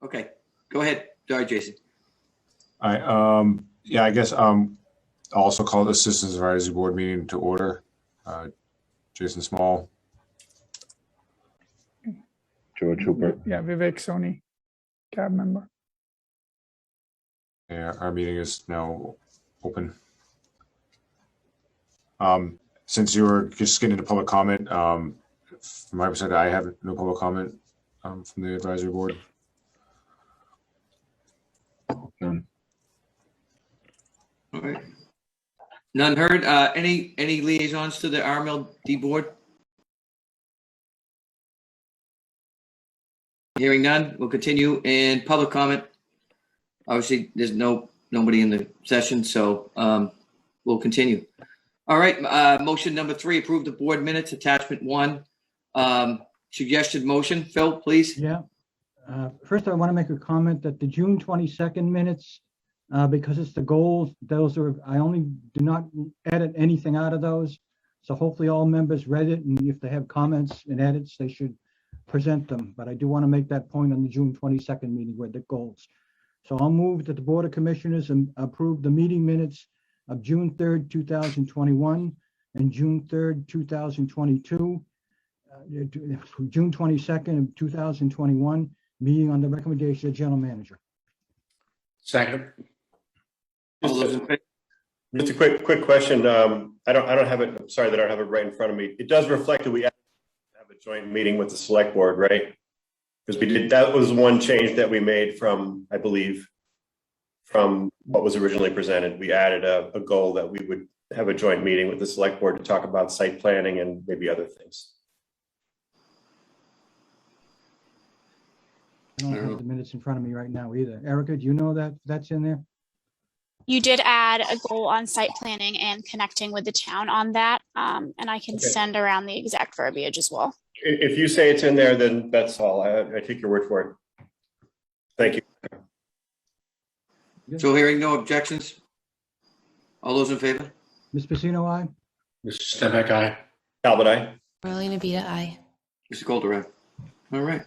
Okay, go ahead. Sorry, Jason. All right. Yeah, I guess I'll also call the Citizens Advisory Board meeting to order. Jason Small. George Hooper. Yeah, Vivek Soni, cab member. Yeah, our meeting is now open. Since you were just getting into public comment, from my perspective, I have no public comment from the advisory board. None. All right. None heard. Any liaisons to the RMLD board? Hearing none, we'll continue in public comment. Obviously, there's nobody in the session, so we'll continue. All right, motion number 3, approve the board minutes, attachment 1. Suggested motion, Phil, please. Yeah. First, I want to make a comment that the June 22nd minutes, because it's the goals, those are, I only do not edit anything out of those. So hopefully all members read it, and if they have comments and edits, they should present them. But I do want to make that point on the June 22nd meeting where the goals. So I'll move that the Board of Commissioners approve the meeting minutes of June 3rd, 2021 and June 3rd, 2022, June 22nd of 2021, meeting on the recommendation of the General Manager. Second. All those in favor? Just a quick question. I don't have it. I'm sorry that I don't have it right in front of me. It does reflect that we have a joint meeting with the select board, right? Because we did, that was one change that we made from, I believe, from what was originally presented. We added a goal that we would have a joint meeting with the select board to talk about site planning and maybe other things. I don't have the minutes in front of me right now either. Erica, do you know that that's in there? You did add a goal on site planning and connecting with the town on that. And I can send around the exact verbiage as well. If you say it's in there, then that's all. I take your word for it. Thank you. So hearing no objections, all those in favor? Ms. Pacino, aye? Mr. Stenbeck, aye. Talbot, aye. Marlene Abita, aye. Mr. Calder, aye. All right.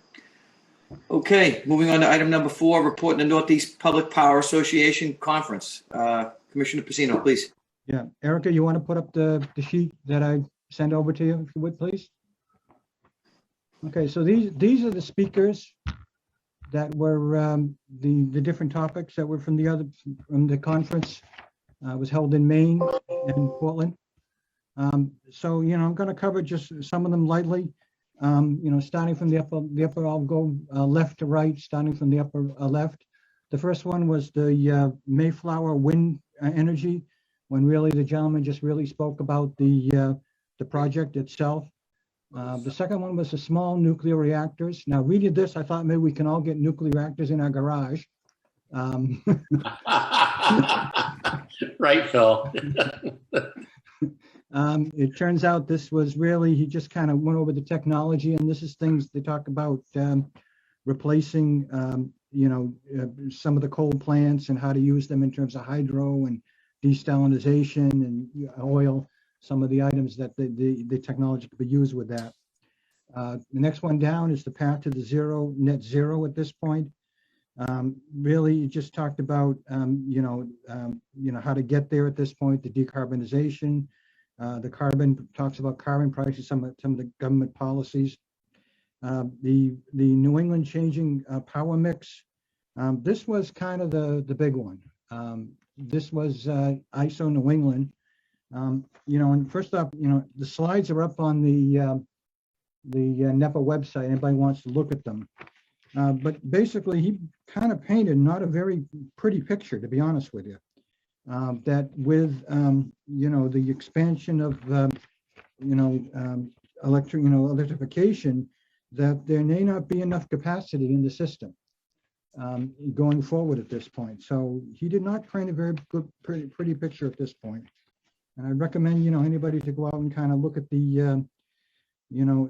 Okay, moving on to item number 4, report in the Northeast Public Power Association Conference. Commissioner Pacino, please. Yeah, Erica, you want to put up the sheet that I sent over to you, if you would, please? Okay, so these are the speakers that were the different topics that were from the conference. Was held in Maine and Portland. So, you know, I'm going to cover just some of them lightly. You know, starting from the upper, I'll go left to right, starting from the upper left. The first one was the Mayflower wind energy, when really the gentleman just really spoke about the project itself. The second one was the small nuclear reactors. Now, reading this, I thought maybe we can all get nuclear reactors in our garage. Right, Phil. It turns out this was really, he just kind of went over the technology, and this is things they talk about replacing, you know, some of the coal plants and how to use them in terms of hydro and desalinization and oil, some of the items that the technology could be used with that. The next one down is the path to the net zero at this point. Really, it just talked about, you know, how to get there at this point, the decarbonization, the carbon, talks about carbon prices, some of the government policies, the New England changing power mix. This was kind of the big one. This was ISO New England. You know, and first up, you know, the slides are up on the NEPA website. Anybody wants to look at them. But basically, he kind of painted not a very pretty picture, to be honest with you. That with you know, the expansion of you know, electrification, that there may not be enough capacity in the system going forward at this point. So he did not paint a very good, pretty picture at this point. And I recommend, you know, anybody to go out and kind of look at the you know,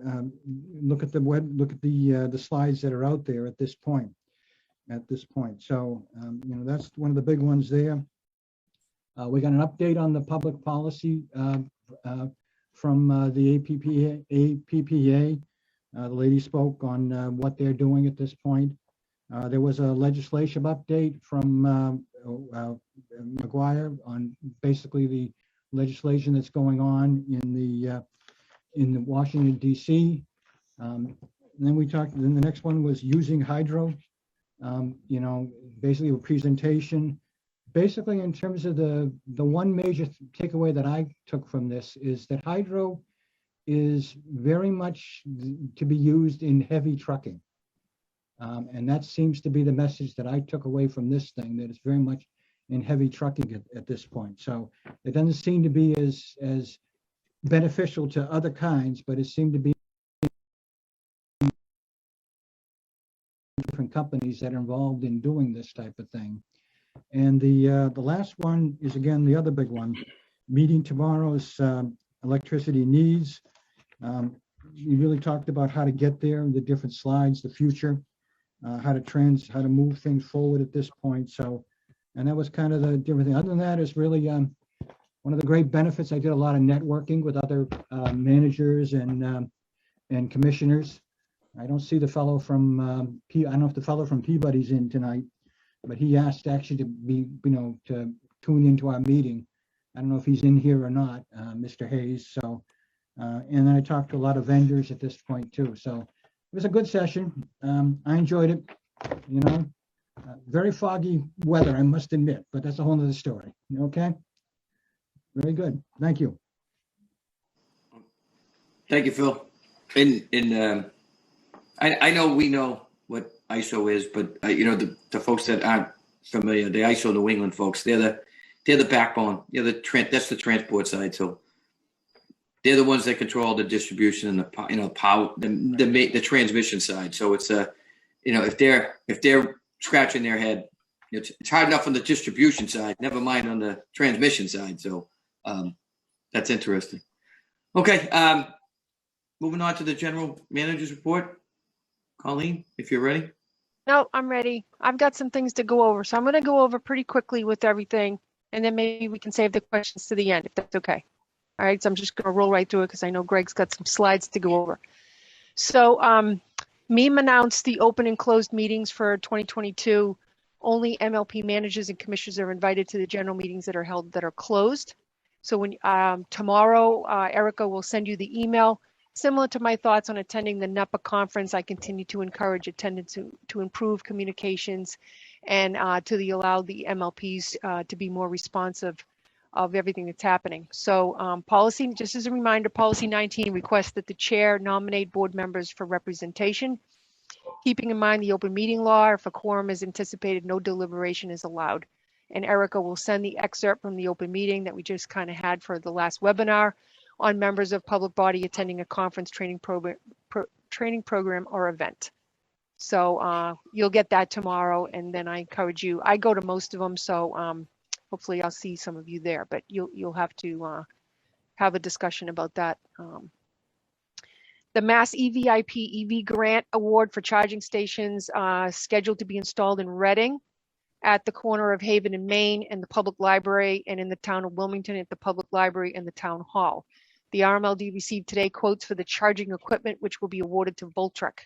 look at the web, look at the slides that are out there at this point. So, you know, that's one of the big ones there. We got an update on the public policy from the APPA. The lady spoke on what they're doing at this point. There was a legislative update from McGuire on basically the legislation that's going on in the Washington DC. Then we talked. Then the next one was using hydro. Basically a presentation. Basically, in terms of the one major takeaway that I took from this is that hydro is very much to be used in heavy trucking. And that seems to be the message that I took away from this thing, that it's very much in heavy trucking at this point. So it doesn't seem to be as beneficial to other kinds, but it seemed to be different companies that are involved in doing this type of thing. And the last one is, again, the other big one, meeting tomorrow's electricity needs. You really talked about how to get there, the different slides, the future, how to move things forward at this point. So, and that was kind of the different thing. Other than that, is really one of the great benefits. I did a lot of networking with other managers and commissioners. I don't see the fellow from I don't know if the fellow from Peabody's in tonight, but he asked actually to be, to tune into our meeting. I don't know if he's in here or not, Mr. Hayes. So, and then I talked to a lot of vendors at this point too. So it was a good session. I enjoyed it. Very foggy weather, I must admit, but that's a whole other story. Okay. Very good. Thank you. Thank you, Phil. I know we know what ISO is, but the folks that aren't familiar, the ISO New England folks, they're the backbone. That's the transport side. So they're the ones that control the distribution and the power, the transmission side. So it's if they're scratching their head, it's hard enough on the distribution side, never mind on the transmission side. So that's interesting. Okay, moving on to the general manager's report. Colleen, if you're ready. No, I'm ready. I've got some things to go over. So I'm going to go over pretty quickly with everything, and then maybe we can save the questions to the end, if that's okay. All right, so I'm just going to roll right through it because I know Greg's got some slides to go over. So MEM announced the open and closed meetings for 2022. Only MLP managers and commissioners are invited to the general meetings that are held that are closed. So when tomorrow, Erica will send you the email. Similar to my thoughts on attending the NEPA conference, I continue to encourage attendance to improve communications and to allow the MLPs to be more responsive of everything that's happening. So policy, just as a reminder, policy 19 requests that the chair nominate board members for representation. Keeping in mind the open meeting law, if a quorum is anticipated, no deliberation is allowed. And Erica will send the excerpt from the open meeting that we just kind of had for the last webinar on members of public body attending a conference, training program or event. So you'll get that tomorrow, and then I encourage you. I go to most of them, so hopefully I'll see some of you there. But you'll have to have a discussion about that. The Mass EVIP EV Grant Award for charging stations scheduled to be installed in Reading, at the corner of Haven and Main, and the public library, and in the town of Wilmington at the public library and the town hall. The RMLD received today quotes for the charging equipment, which will be awarded to Voltrek.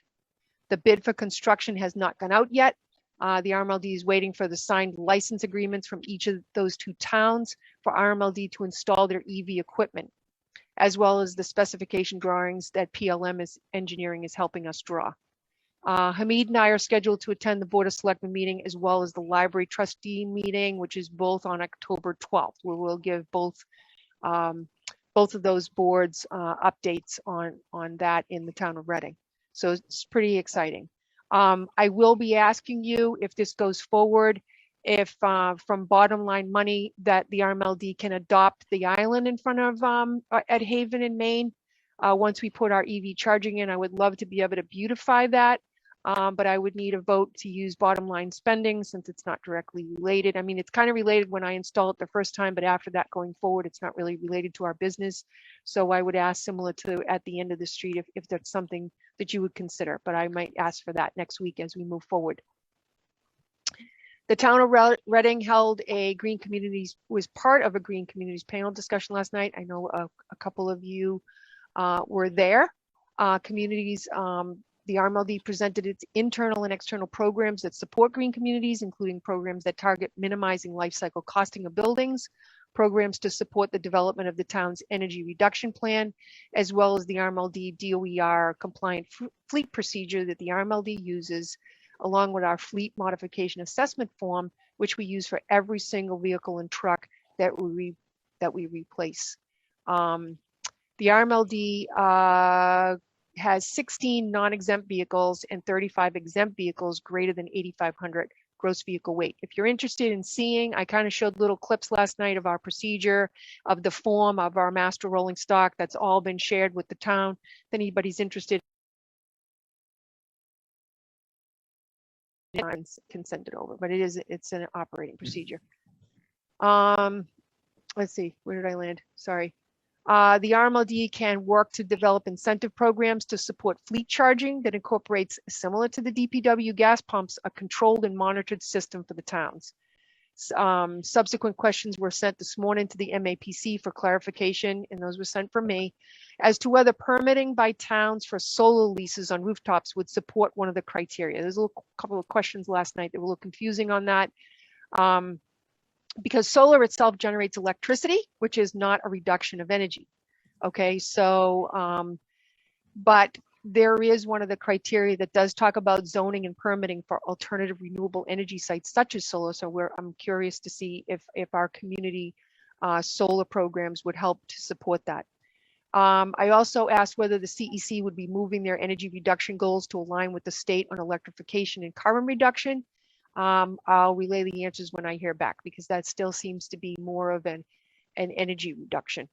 The bid for construction has not gone out yet. The RMLD is waiting for the signed license agreements from each of those two towns for RMLD to install their EV equipment, as well as the specification drawings that PLM Engineering is helping us draw. Hamid and I are scheduled to attend the Board of Selectmen meeting, as well as the library trustee meeting, which is both on October 12th, where we'll give both of those boards updates on that in the town of Reading. So it's pretty exciting. I will be asking you, if this goes forward, if from bottom line money that the RMLD can adopt the island in front of at Haven in Maine. Once we put our EV charging in, I would love to be able to beautify that. But I would need a vote to use bottom line spending since it's not directly related. I mean, it's kind of related when I install it the first time, but after that going forward, it's not really related to our business. So I would ask, similar to at the end of the street, if that's something that you would consider, but I might ask for that next week as we move forward. The town of Reading held a Green Communities, was part of a Green Communities panel discussion last night. I know a couple of you were there. Communities The RMLD presented its internal and external programs that support green communities, including programs that target minimizing life cycle costing of buildings, programs to support the development of the town's energy reduction plan, as well as the RMLD DOER compliant fleet procedure that the RMLD uses, along with our fleet modification assessment form, which we use for every single vehicle and truck that we replace. The RMLD has 16 non-exempt vehicles and 35 exempt vehicles greater than 8,500 gross vehicle weight. If you're interested in seeing, I kind of showed little clips last night of our procedure, of the form of our master rolling stock. That's all been shared with the town. If anybody's interested, can send it over, but it's an operating procedure. Let's see, where did I land? Sorry. The RMLD can work to develop incentive programs to support fleet charging that incorporates, similar to the DPW gas pumps, a controlled and monitored system for the towns. Subsequent questions were sent this morning to the MAPC for clarification, and those were sent from me, as to whether permitting by towns for solar leases on rooftops would support one of the criteria. There's a couple of questions last night that were a little confusing on that. Because solar itself generates electricity, which is not a reduction of energy. Okay, so, but there is one of the criteria that does talk about zoning and permitting for alternative renewable energy sites such as solar. So I'm curious to see if our community solar programs would help to support that. I also asked whether the CEC would be moving their energy reduction goals to align with the state on electrification and carbon reduction. I'll relay the answers when I hear back, because that still seems to be more of an energy reduction.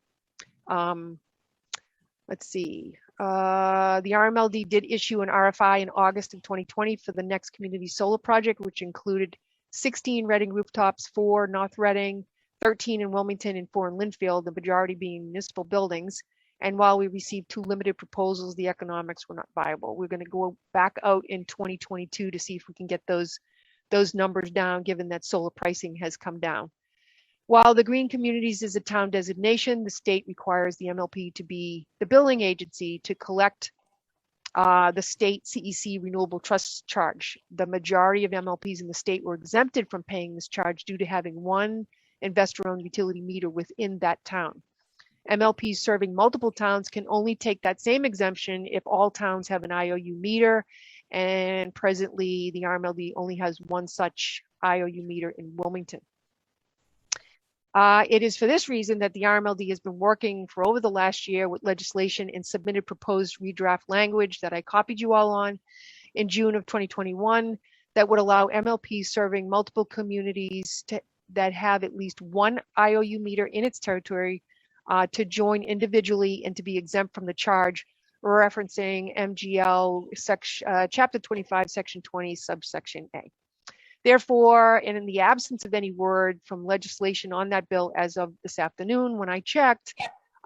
Let's see. The RMLD did issue an RFI in August of 2020 for the next community solar project, which included 16 Reading rooftops, 4 North Reading, 13 in Wilmington, and 4 in Linfield, the majority being municipal buildings. And while we received 2 limited proposals, the economics were not viable. We're going to go back out in 2022 to see if we can get those numbers down, given that solar pricing has come down. While the Green Communities is a town designation, the state requires the MLP to be the billing agency to collect the state CEC renewable trust charge. The majority of MLPs in the state were exempted from paying this charge due to having one investor-owned utility meter within that town. MLPs serving multiple towns can only take that same exemption if all towns have an IOU meter, and presently the RMLD only has one such IOU meter in Wilmington. It is for this reason that the RMLD has been working for over the last year with legislation and submitted proposed redraft language that I copied you all on in June of 2021 that would allow MLPs serving multiple communities that have at least one IOU meter in its territory to join individually and to be exempt from the charge, referencing MGL Chapter 25, Section 20, subsection A. Therefore, and in the absence of any word from legislation on that bill as of this afternoon, when I checked,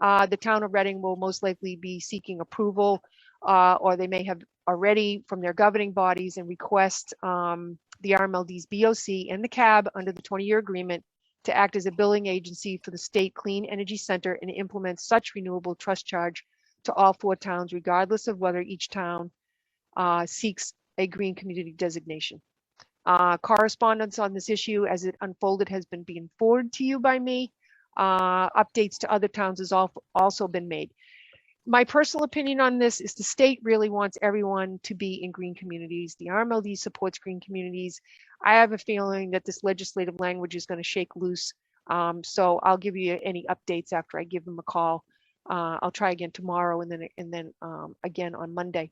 the town of Reading will most likely be seeking approval, or they may have already from their governing bodies, and request the RMLD's BOC and the CAB under the 20-year agreement to act as a billing agency for the State Clean Energy Center and implement such renewable trust charge to all 4 towns, regardless of whether each town seeks a green community designation. Correspondence on this issue as it unfolded has been being forwarded to you by me. Updates to other towns has also been made. My personal opinion on this is the state really wants everyone to be in green communities. The RMLD supports green communities. I have a feeling that this legislative language is going to shake loose. So I'll give you any updates after I give them a call. I'll try again tomorrow and then again on Monday.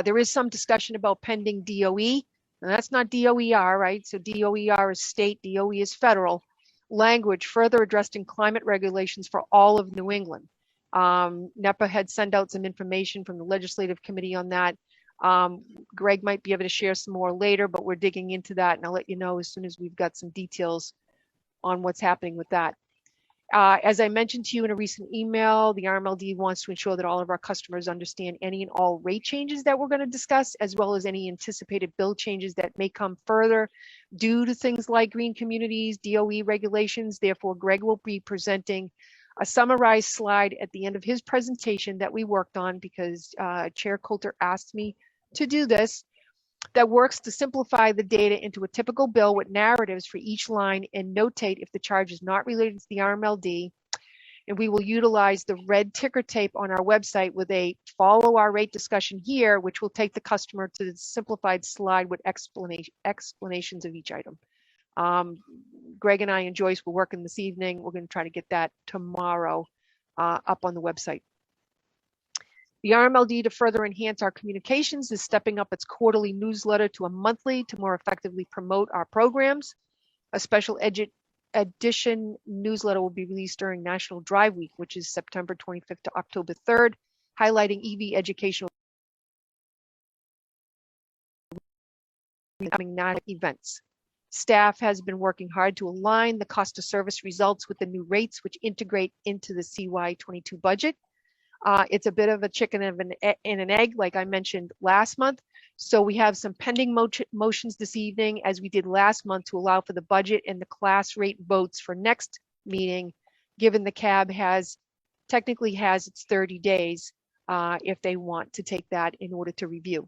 There is some discussion about pending DOE. And that's not DOER, right? So DOER is state, DOE is federal language, further addressing climate regulations for all of New England. NEPA had sent out some information from the legislative committee on that. Greg might be able to share some more later, but we're digging into that, and I'll let you know as soon as we've got some details on what's happening with that. As I mentioned to you in a recent email, the RMLD wants to ensure that all of our customers understand any and all rate changes that we're going to discuss, as well as any anticipated bill changes that may come further due to things like green communities, DOE regulations. Therefore, Greg will be presenting a summarized slide at the end of his presentation that we worked on because Chair Coulter asked me to do this, that works to simplify the data into a typical bill with narratives for each line and notate if the charge is not related to the RMLD. And we will utilize the red ticker tape on our website with a follow our rate discussion here, which will take the customer to the simplified slide with explanations of each item. Greg and I and Joyce will working this evening. We're going to try to get that tomorrow up on the website. The RMLD, to further enhance our communications, is stepping up its quarterly newsletter to a monthly to more effectively promote our programs. A special edition newsletter will be released during National Drive Week, which is September 25th to October 3rd, highlighting EV educational events. Staff has been working hard to align the cost of service results with the new rates, which integrate into the CY22 budget. It's a bit of a chicken and an egg, like I mentioned last month. So we have some pending motions this evening, as we did last month, to allow for the budget and the class rate votes for next meeting, given the CAB technically has its 30 days if they want to take that in order to review.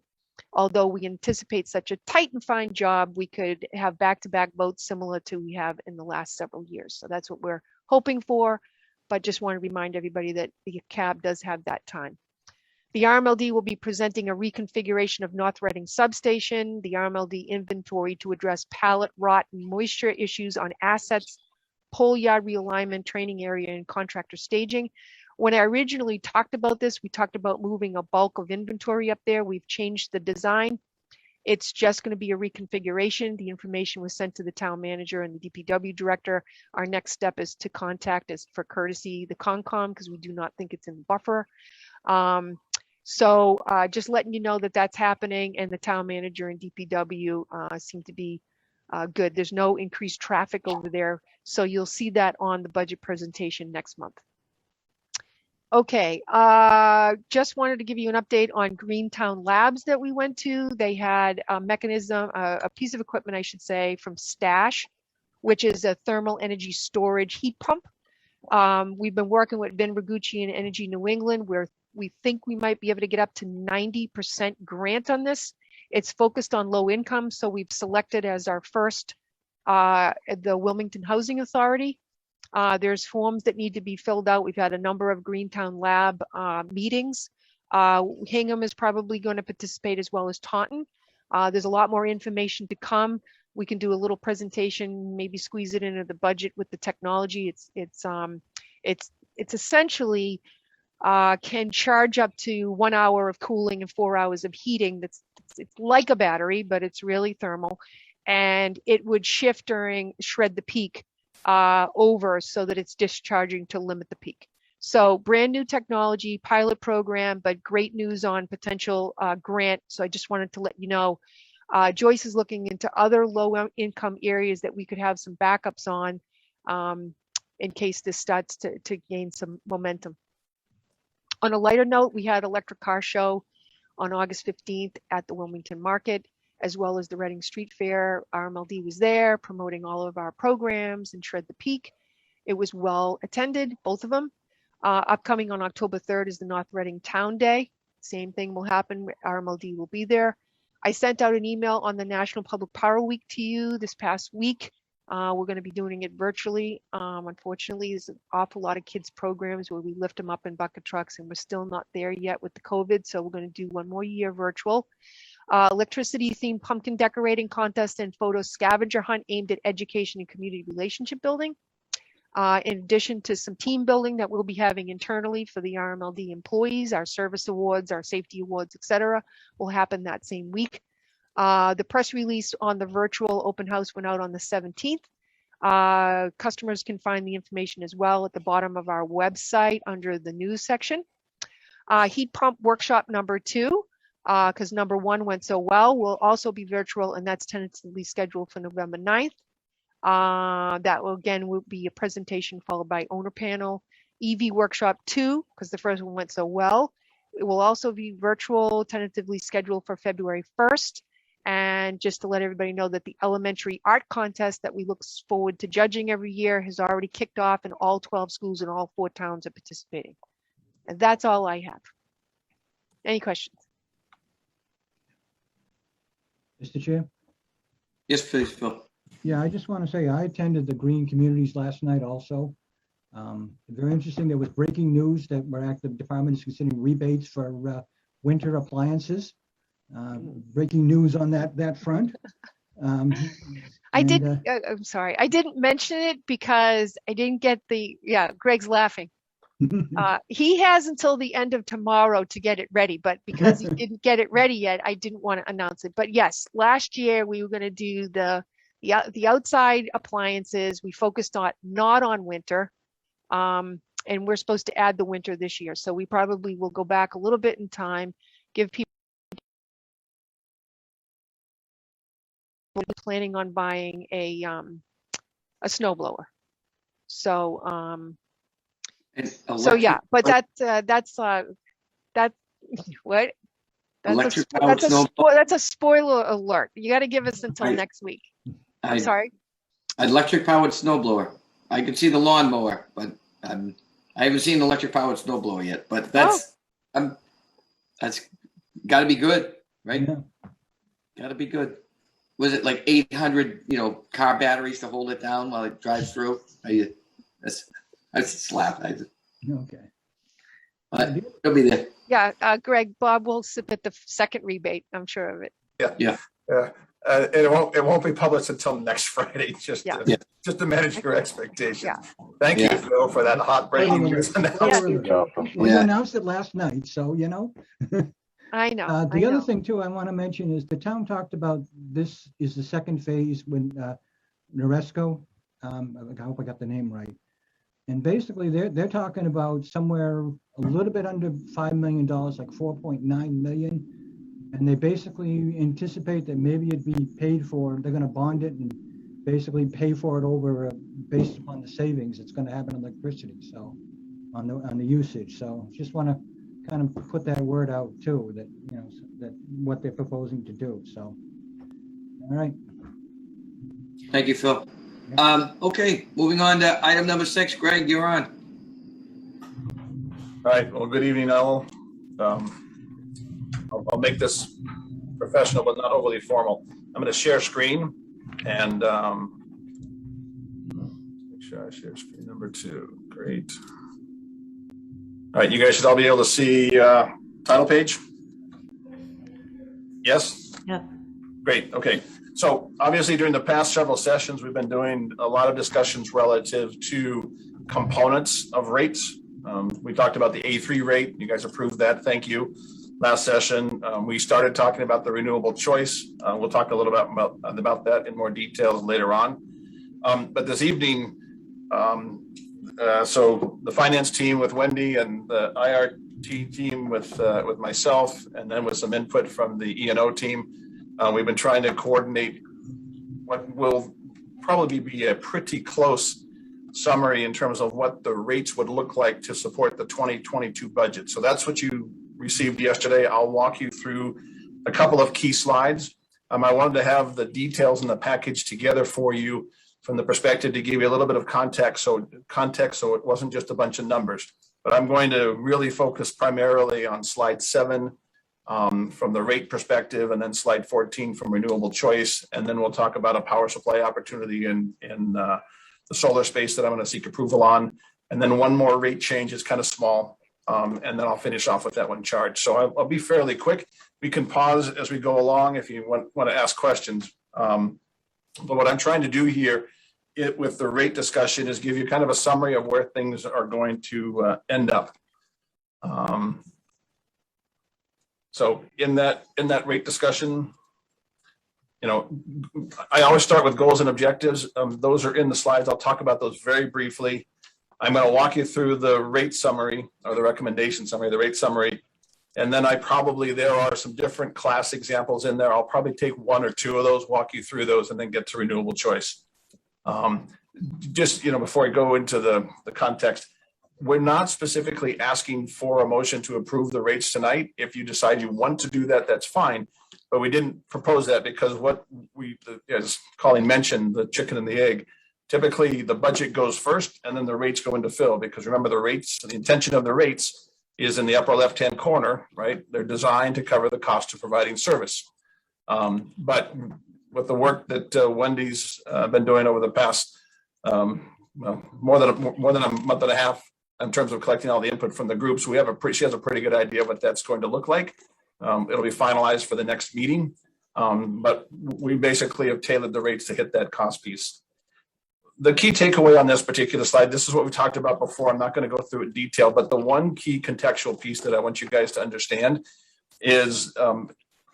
Although we anticipate such a tight and fine job, we could have back-to-back votes similar to we have in the last several years. So that's what we're hoping for, but just want to remind everybody that the CAB does have that time. The RMLD will be presenting a reconfiguration of North Reading substation, the RMLD inventory to address pallet rot and moisture issues on assets, pole yard realignment, training area, and contractor staging. When I originally talked about this, we talked about moving a bulk of inventory up there. We've changed the design. It's just going to be a reconfiguration. The information was sent to the town manager and the DPW director. Our next step is to contact, as for courtesy, the Concom, because we do not think it's in buffer. So just letting you know that that's happening, and the town manager and DPW seem to be good. There's no increased traffic over there, so you'll see that on the budget presentation next month. Okay, just wanted to give you an update on Greentown Labs that we went to. They had a mechanism, a piece of equipment, I should say, from Stash, which is a thermal energy storage heat pump. We've been working with Ben Rigucci and Energy New England, where we think we might be able to get up to 90% grant on this. It's focused on low income, so we've selected as our first the Wilmington Housing Authority. There's forms that need to be filled out. We've had a number of Greentown Lab meetings. Hingham is probably going to participate, as well as Taunton. There's a lot more information to come. We can do a little presentation, maybe squeeze it into the budget with the technology. It's essentially can charge up to 1 hour of cooling and 4 hours of heating. It's like a battery, but it's really thermal, and it would shift during shred the peak over so that it's discharging to limit the peak. So brand new technology, pilot program, but great news on potential grant. So I just wanted to let you know, Joyce is looking into other low income areas that we could have some backups on in case this starts to gain some momentum. On a lighter note, we had Electric Car Show on August 15th at the Wilmington Market, as well as the Reading Street Fair. RMLD was there promoting all of our programs and Shred the Peak. It was well attended, both of them. Upcoming on October 3rd is the North Reading Town Day. Same thing will happen. RMLD will be there. I sent out an email on the National Public Power Week to you this past week. We're going to be doing it virtually. Unfortunately, there's an awful lot of kids programs where we lift them up in bucket trucks, and we're still not there yet with the COVID. So we're going to do one more year virtual. Electricity themed pumpkin decorating contest and photo scavenger hunt aimed at education and community relationship building. In addition to some team building that we'll be having internally for the RMLD employees, our service awards, our safety awards, etc., will happen that same week. The press release on the virtual open house went out on the 17th. Customers can find the information as well at the bottom of our website under the news section. Heat pump workshop number 2, because number 1 went so well, will also be virtual, and that's tentatively scheduled for November 9th. That will be a presentation followed by owner panel. EV workshop 2, because the first one went so well. It will also be virtual, tentatively scheduled for February 1st. And just to let everybody know that the elementary art contest that we look forward to judging every year has already kicked off, and all 12 schools in all 4 towns are participating. And that's all I have. Any questions? Mr. Chair? Yes, please, Phil. Yeah, I just want to say I attended the Green Communities last night also. Very interesting. There was breaking news that the department is considering rebates for winter appliances. Breaking news on that front. I'm sorry. I didn't mention it because I didn't get Greg's laughing. He has until the end of tomorrow to get it ready, but because he didn't get it ready yet, I didn't want to announce it. But yes, last year we were going to do the outside appliances. We focused not on winter, and we're supposed to add the winter this year. So we probably will go back a little bit in time, give people planning on buying a snowblower. So yeah, but that's what? That's a spoiler alert. You got to give us until next week. I'm sorry. Electric powered snowblower. I can see the lawnmower, but I haven't seen the electric powered snowblower yet. But that's got to be good, right? Yeah. Got to be good. Was it like 800, car batteries to hold it down while it drives through? That's slap. Okay. It'll be there. Yeah, Greg, Bob will submit the second rebate. I'm sure of it. Yeah. It won't be published until next Friday. Just to manage your expectations. Yeah. Thank you, Phil, for that hot breaking news announcement. We announced it last night, so I know. The other thing too I want to mention is the town talked about this is the second phase when Noresco. I hope I got the name right. And basically they're talking about somewhere a little bit under $5 million, like 4.9 million. And they basically anticipate that maybe it'd be paid for. They're going to bond it and basically pay for it over based upon the savings it's going to have in electricity. So on the usage. So just want to kind of put that word out too, that that what they're proposing to do. So all right. Thank you, Phil. Okay, moving on to item number 6. Greg, you're on. All right. Well, good evening, all. I'll make this professional, but not overly formal. I'm going to share screen and make sure I share screen number 2. Great. All right, you guys should all be able to see title page. Yes? Yeah. Great. Okay. So obviously during the past several sessions, we've been doing a lot of discussions relative to components of rates. We talked about the A3 rate. You guys approved that. Thank you. Last session, we started talking about the renewable choice. We'll talk a little bit about that in more details later on. But this evening, so the finance team with Wendy and the IRT team with myself, and then with some input from the E&O team, we've been trying to coordinate what will probably be a pretty close summary in terms of what the rates would look like to support the 2022 budget. So that's what you received yesterday. I'll walk you through a couple of key slides. I wanted to have the details in the package together for you from the perspective to give you a little bit of context so it wasn't just a bunch of numbers. But I'm going to really focus primarily on slide 7 from the rate perspective, and then slide 14 from renewable choice. And then we'll talk about a power supply opportunity in the solar space that I'm going to seek approval on. And then one more rate change is kind of small. And then I'll finish off with that one charge. So I'll be fairly quick. We can pause as we go along if you want to ask questions. But what I'm trying to do here with the rate discussion is give you kind of a summary of where things are going to end up. So in that rate discussion, I always start with goals and objectives. Those are in the slides. I'll talk about those very briefly. I'm going to walk you through the rate summary, or the recommendation summary, the rate summary. And then there are some different class examples in there. I'll probably take 1 or 2 of those, walk you through those, and then get to renewable choice. Just, before I go into the context, we're not specifically asking for a motion to approve the rates tonight. If you decide you want to do that, that's fine. but we didn't propose that because what as Colleen mentioned, the chicken and the egg, typically the budget goes first and then the rates go into fill, because remember the intention of the rates is in the upper left-hand corner, right? They're designed to cover the cost of providing service. But with the work that Wendy's been doing over the past more than a month and a half in terms of collecting all the input from the groups, she has a pretty good idea of what that's going to look like. It'll be finalized for the next meeting, but we basically have tailored the rates to hit that cost piece. The key takeaway on this particular slide, this is what we talked about before. I'm not going to go through it in detail, but the one key contextual piece that I want you guys to understand is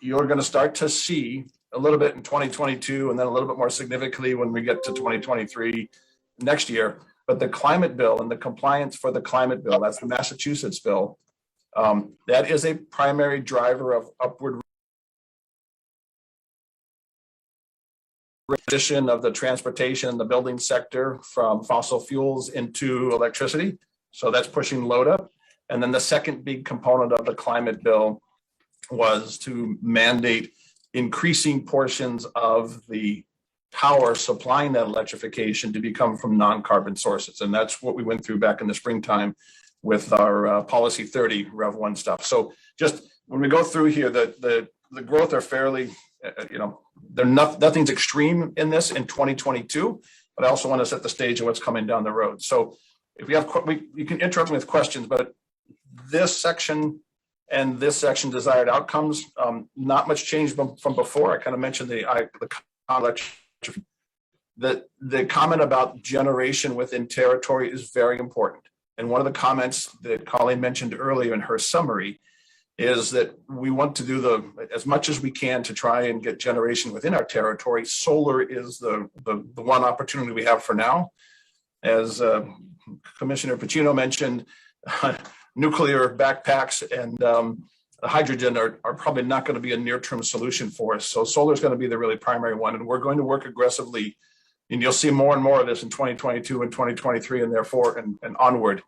you're going to start to see a little bit in 2022 and then a little bit more significantly when we get to 2023 next year. But the climate bill and the compliance for the climate bill, that's the Massachusetts bill, that is a primary driver of upward transition of the transportation and the building sector from fossil fuels into electricity. So that's pushing load up. And then the second big component of the climate bill was to mandate increasing portions of the power supplying that electrification to become from non-carbon sources. And that's what we went through back in the springtime with our Policy 30 Rev 1 stuff. So just when we go through here, the growth are fairly, nothing's extreme in this in 2022, but I also want to set the stage of what's coming down the road. So if you can interrupt me with questions, but this section and this section, desired outcomes, not much change from before. I kind of mentioned the comment about generation within territory is very important. And one of the comments that Colleen mentioned earlier in her summary is that we want to do as much as we can to try and get generation within our territory. Solar is the one opportunity we have for now. As Commissioner Pacino mentioned, nuclear backpacks and hydrogen are probably not going to be a near-term solution for us. So solar is going to be the really primary one, and we're going to work aggressively. And you'll see more and more of this in 2022 and 2023, and therefore and onward.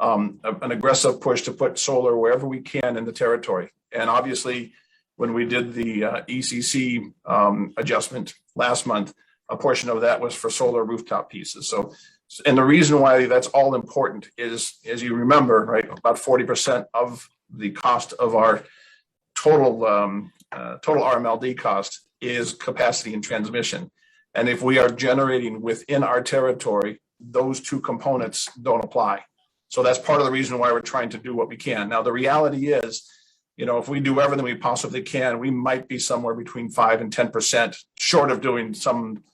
An aggressive push to put solar wherever we can in the territory. And obviously, when we did the ECC adjustment last month, a portion of that was for solar rooftop pieces. So, and the reason why that's all important is, as you remember, right, about 40% of the cost of our total RMLD cost is capacity and transmission. And if we are generating within our territory, those two components don't apply. So that's part of the reason why we're trying to do what we can. Now, the reality is, if we do everything we possibly can, we might be somewhere between 5 and 10% short of doing some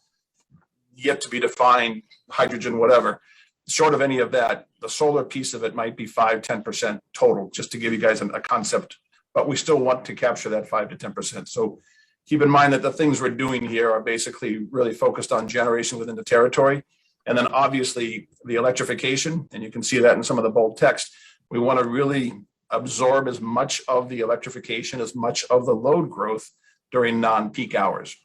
yet to be defined hydrogen, whatever. Short of any of that, the solar piece of it might be 5-10% total, just to give you guys a concept. But we still want to capture that 5 to 10%. So keep in mind that the things we're doing here are basically really focused on generation within the territory. And then obviously the electrification, and you can see that in some of the bold text, we want to really absorb as much of the electrification, as much of the load growth during non-peak hours.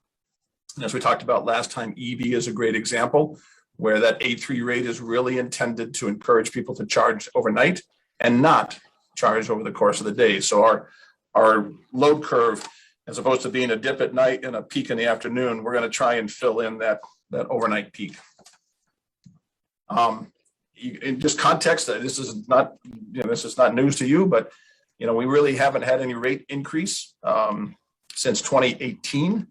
And as we talked about last time, EV is a great example where that A3 rate is really intended to encourage people to charge overnight and not charge over the course of the day. So our load curve, as opposed to being a dip at night and a peak in the afternoon, we're going to try and fill in that overnight peak. In just context, this is not news to you, but we really haven't had any rate increase since 2018,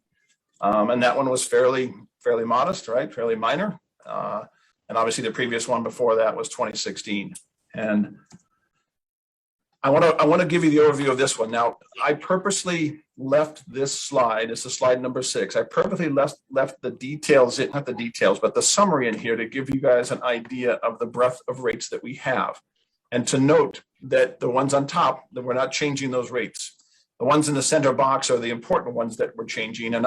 and that one was fairly modest, right? Fairly minor, and obviously the previous one before that was 2016. And I want to give you the overview of this one. Now, I purposely left this slide. This is slide number 6. I purposely left the details, not the details, but the summary in here to give you guys an idea of the breadth of rates that we have. And to note that the ones on top, that we're not changing those rates. The ones in the center box are the important ones that we're changing. And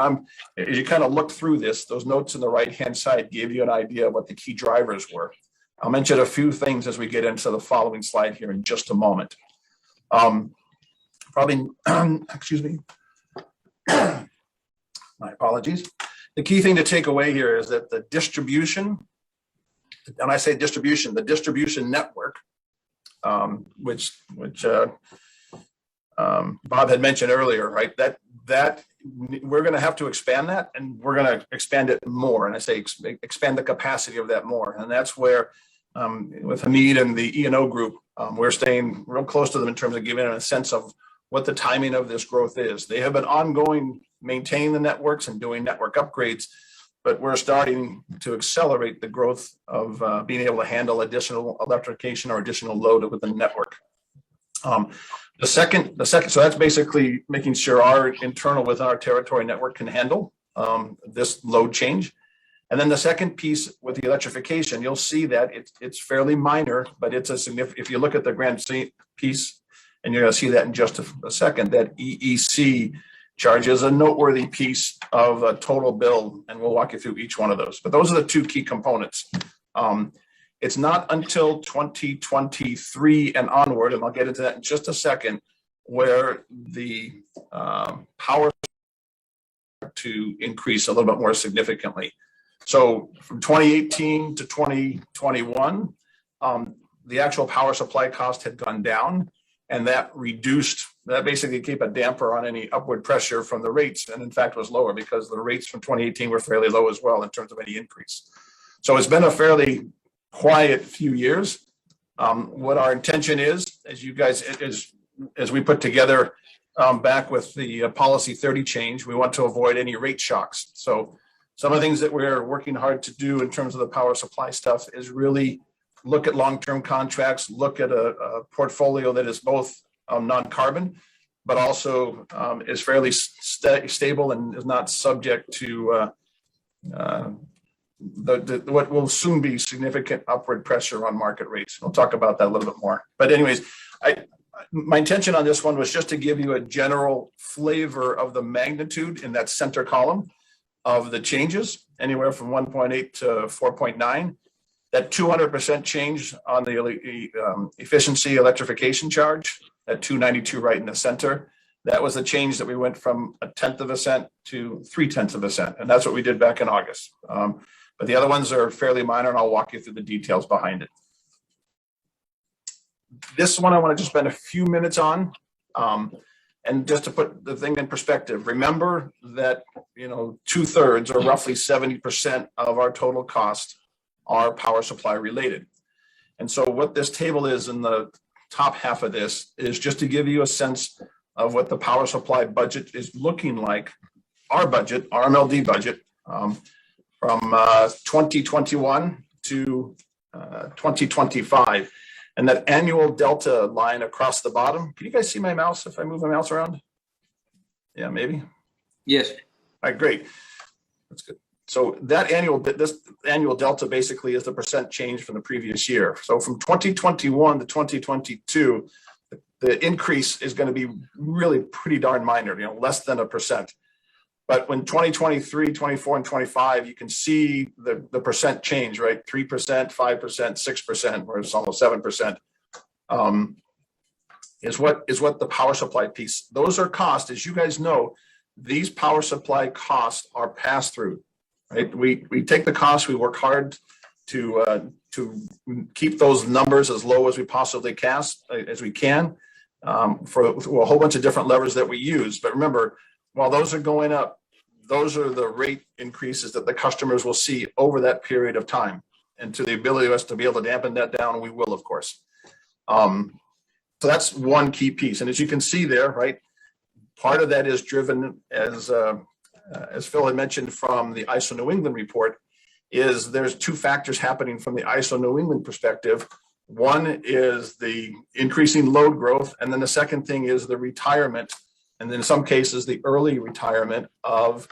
as you kind of look through this, those notes on the right-hand side give you an idea of what the key drivers were. I'll mention a few things as we get into the following slide here in just a moment. Excuse me. My apologies. The key thing to take away here is that the distribution, and I say distribution, the distribution network, which Bob had mentioned earlier, right? that we're going to have to expand that, and we're going to expand it more. And I say expand the capacity of that more. And that's where with Hamid and the E&O group, we're staying real close to them in terms of giving them a sense of what the timing of this growth is. They have been ongoing, maintaining the networks and doing network upgrades, but we're starting to accelerate the growth of being able to handle additional electrification or additional load within the network. The second, so that's basically making sure our internal within our territory network can handle this load change. And then the second piece with the electrification, you'll see that it's fairly minor, but it's a significant, if you look at the grand piece, and you're going to see that in just a second, that EEC charges a noteworthy piece of a total bill, and we'll walk you through each one of those. But those are the two key components. It's not until 2023 and onward, and I'll get into that in just a second, where the power to increase a little bit more significantly. So from 2018 to 2021, the actual power supply cost had gone down, and that basically kept a damper on any upward pressure from the rates, and in fact was lower because the rates from 2018 were fairly low as well in terms of any increase. So it's been a fairly quiet few years. What our intention is, as you guys, as we put together back with the policy 30 change, we want to avoid any rate shocks. So some of the things that we're working hard to do in terms of the power supply stuff is really look at long-term contracts, look at a portfolio that is both non-carbon, but also is fairly stable and is not subject to what will soon be significant upward pressure on market rates. We'll talk about that a little bit more. But anyways, my intention on this one was just to give you a general flavor of the magnitude in that center column of the changes, anywhere from 1.8 to 4.9. That 200% change on the efficiency electrification charge, at 292 right in the center, that was the change that we went from 1/10 of a cent to 3/10 of a cent. And that's what we did back in August. But the other ones are fairly minor, and I'll walk you through the details behind it. This one I want to just spend a few minutes on. And just to put the thing in perspective, remember that 2/3 or roughly 70% of our total cost are power supply related. And so what this table is in the top half of this is just to give you a sense of what the power supply budget is looking like, our budget, RMLD budget, from 2021 to 2025. And that annual delta line across the bottom, can you guys see my mouse if I move my mouse around? Yeah, maybe. Yes. All right, great. That's good. So that this annual delta basically is the percent change from the previous year. So from 2021 to 2022, the increase is going to be really pretty darn minor, less than 1%. But when 2023, 24, and 25, you can see the percent change, right? 3%, 5%, 6%, or it's almost 7%, is what the power supply piece. Those are costs, as you guys know. These power supply costs are passed through, right? We take the costs, we work hard to keep those numbers as low as we possibly can, for a whole bunch of different levers that we use. But remember, while those are going up, those are the rate increases that the customers will see over that period of time. And to the ability of us to be able to dampen that down, we will, of course. So that's one key piece. And as you can see there, right, part of that is driven, as Phil had mentioned from the ISO New England report, is there's two factors happening from the ISO New England perspective. One is the increasing load growth, and then the second thing is the retirement, and then in some cases, the early retirement of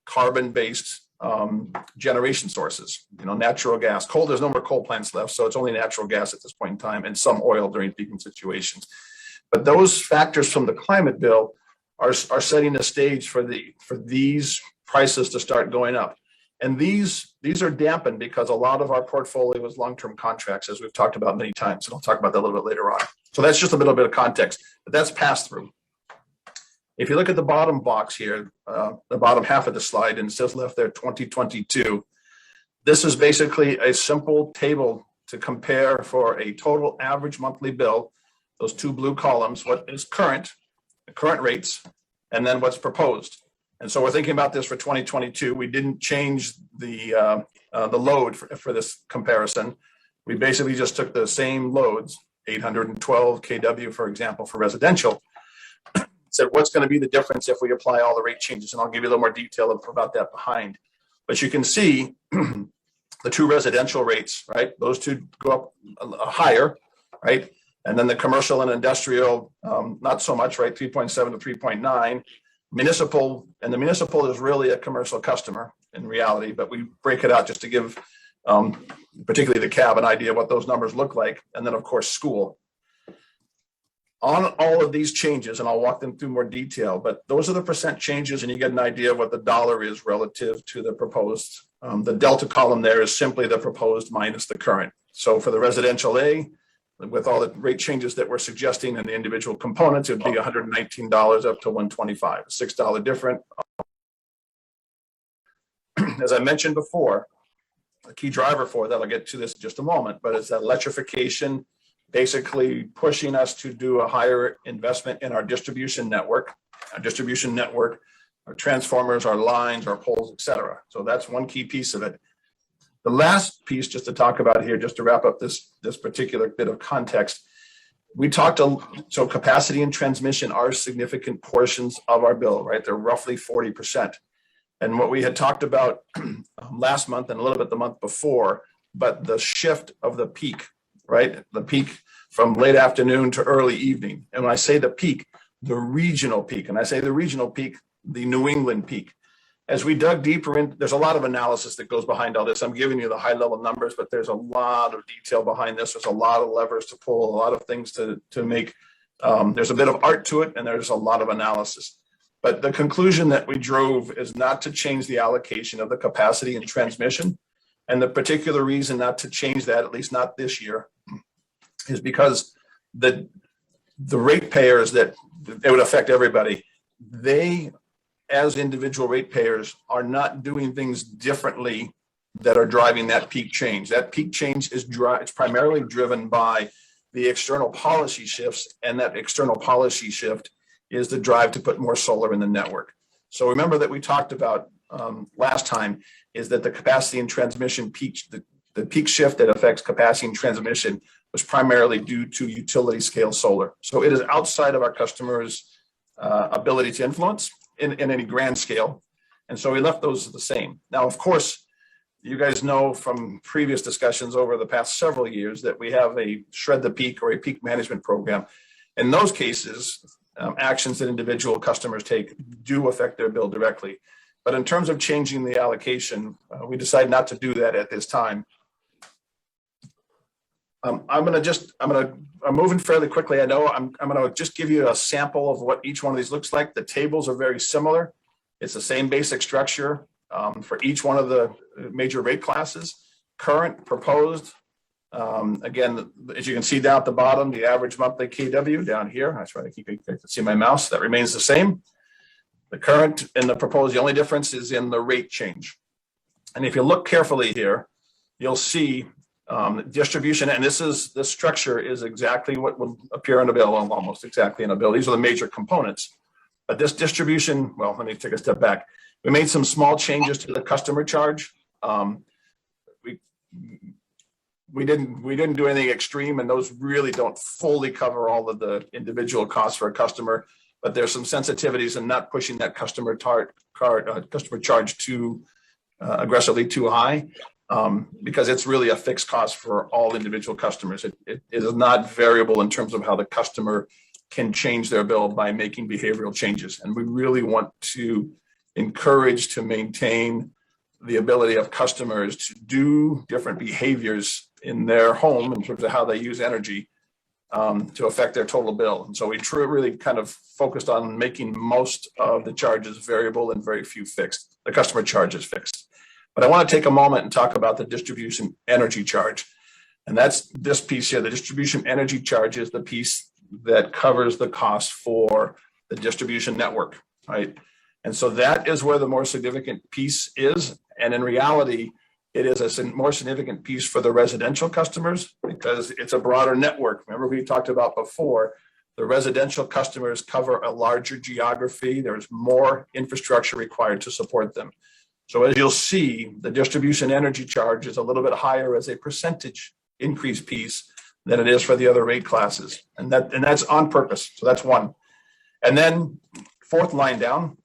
carbon-based generation sources, natural gas. Coal, there's no more coal plants left, so it's only natural gas at this point in time, and some oil during peaking situations. But those factors from the climate bill are setting the stage for these prices to start going up. And these are dampened because a lot of our portfolio is long-term contracts, as we've talked about many times, and I'll talk about that a little bit later on. So that's just a little bit of context, but that's passed through. If you look at the bottom box here, the bottom half of the slide, and it says left there 2022, this is basically a simple table to compare for a total average monthly bill, those two blue columns, what is current, the current rates, and then what's proposed. And so we're thinking about this for 2022. We didn't change the load for this comparison. We basically just took the same loads, 812 kW, for example, for residential. Said, what's going to be the difference if we apply all the rate changes? And I'll give you a little more detail about that behind. But you can see the two residential rates, right? Those two go up higher, right? And then the commercial and industrial, not so much, right? 3.7 to 3.9. Municipal, and the municipal is really a commercial customer in reality, but we break it out just to give particularly the cab an idea of what those numbers look like. And then of course, school. On all of these changes, and I'll walk them through more detail, but those are the percent changes and you get an idea of what the dollar is relative to the proposed. The delta column there is simply the proposed minus the current. So for the residential A, with all the rate changes that we're suggesting and the individual components, it would be $119 up to $125, $6 different. As I mentioned before, the key driver for that, I'll get to this in just a moment, but it's that electrification, basically pushing us to do a higher investment in our distribution network, our transformers, our lines, our poles, et cetera. So that's one key piece of it. The last piece just to talk about here, just to wrap up this particular bit of context, we talked, so capacity and transmission are significant portions of our bill, right? They're roughly 40%. And what we had talked about last month and a little bit the month before, but the shift of the peak, right? The peak from late afternoon to early evening. And when I say the peak, the regional peak, and I say the regional peak, the New England peak. As we dug deeper in, there's a lot of analysis that goes behind all this. I'm giving you the high level numbers, but there's a lot of detail behind this. There's a lot of levers to pull, a lot of things to make. There's a bit of art to it, and there's a lot of analysis. But the conclusion that we drove is not to change the allocation of the capacity and transmission. And the particular reason not to change that, at least not this year, is because the ratepayers that it would affect everybody, they, as individual ratepayers, are not doing things differently that are driving that peak change. That peak change is it's primarily driven by the external policy shifts, and that external policy shift is the drive to put more solar in the network. So remember that we talked about last time is that the capacity and transmission peak, the peak shift that affects capacity and transmission was primarily due to utility scale solar. So it is outside of our customers' ability to influence in any grand scale. And so we left those the same. Now, of course, you guys know from previous discussions over the past several years that we have a shred the peak or a peak management program. In those cases, actions that individual customers take do affect their bill directly. But in terms of changing the allocation, we decided not to do that at this time. I'm moving fairly quickly. I know I'm going to just give you a sample of what each one of these looks like. The tables are very similar. It's the same basic structure for each one of the major rate classes. Current, proposed. Again, as you can see down at the bottom, the average monthly KW down here. I try to keep it, see my mouse. That remains the same. The current and the proposed, the only difference is in the rate change. And if you look carefully here, you'll see distribution, and this structure is exactly what would appear in a bill, almost exactly in a bill. These are the major components. But this distribution, well, let me take a step back. We made some small changes to the customer charge. We didn't do anything extreme, and those really don't fully cover all of the individual costs for a customer. But there's some sensitivities in not pushing that customer charge too aggressively too high. Because it's really a fixed cost for all individual customers. It is not variable in terms of how the customer can change their bill by making behavioral changes. And we really want to encourage to maintain the ability of customers to do different behaviors in their home in terms of how they use energy to affect their total bill. And so we really kind of focused on making most of the charges variable and very few fixed. The customer charge is fixed. But I want to take a moment and talk about the distribution energy charge. And that's this piece here. The distribution energy charge is the piece that covers the cost for the distribution network, right? And so that is where the more significant piece is. And in reality, it is a more significant piece for the residential customers because it's a broader network. Remember we talked about before, The residential customers cover a larger geography. There's more infrastructure required to support them. So as you'll see, the distribution energy charge is a little bit higher as a percentage increase piece than it is for the other rate classes. And that's on purpose. So that's one. And then fourth line down,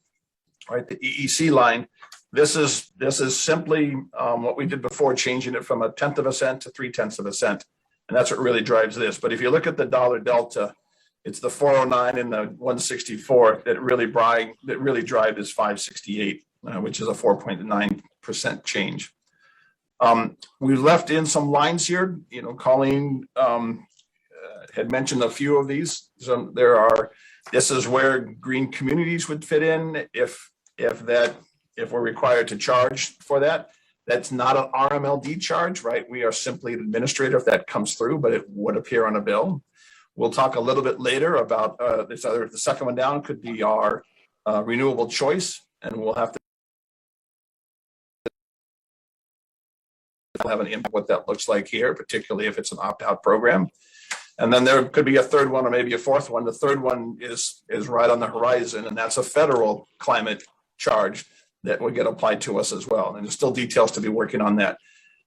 right, the EEC line. This is simply what we did before, changing it from 1/10 of a cent to 3/10 of a cent. And that's what really drives this. But if you look at the dollar delta, it's the 409 and the 164 that really drive this 568, which is a 4.9% change. We left in some lines here. Colleen had mentioned a few of these. So this is where green communities would fit in if we're required to charge for that. That's not an RMLD charge, right? We are simply an administrator if that comes through, but it would appear on a bill. We'll talk a little bit later about the second one down could be our renewable choice, and we'll have an impact what that looks like here, particularly if it's an opt-out program. And then there could be a third one or maybe a fourth one. The third one is right on the horizon, and that's a federal climate charge that would get applied to us as well. And there's still details to be working on that.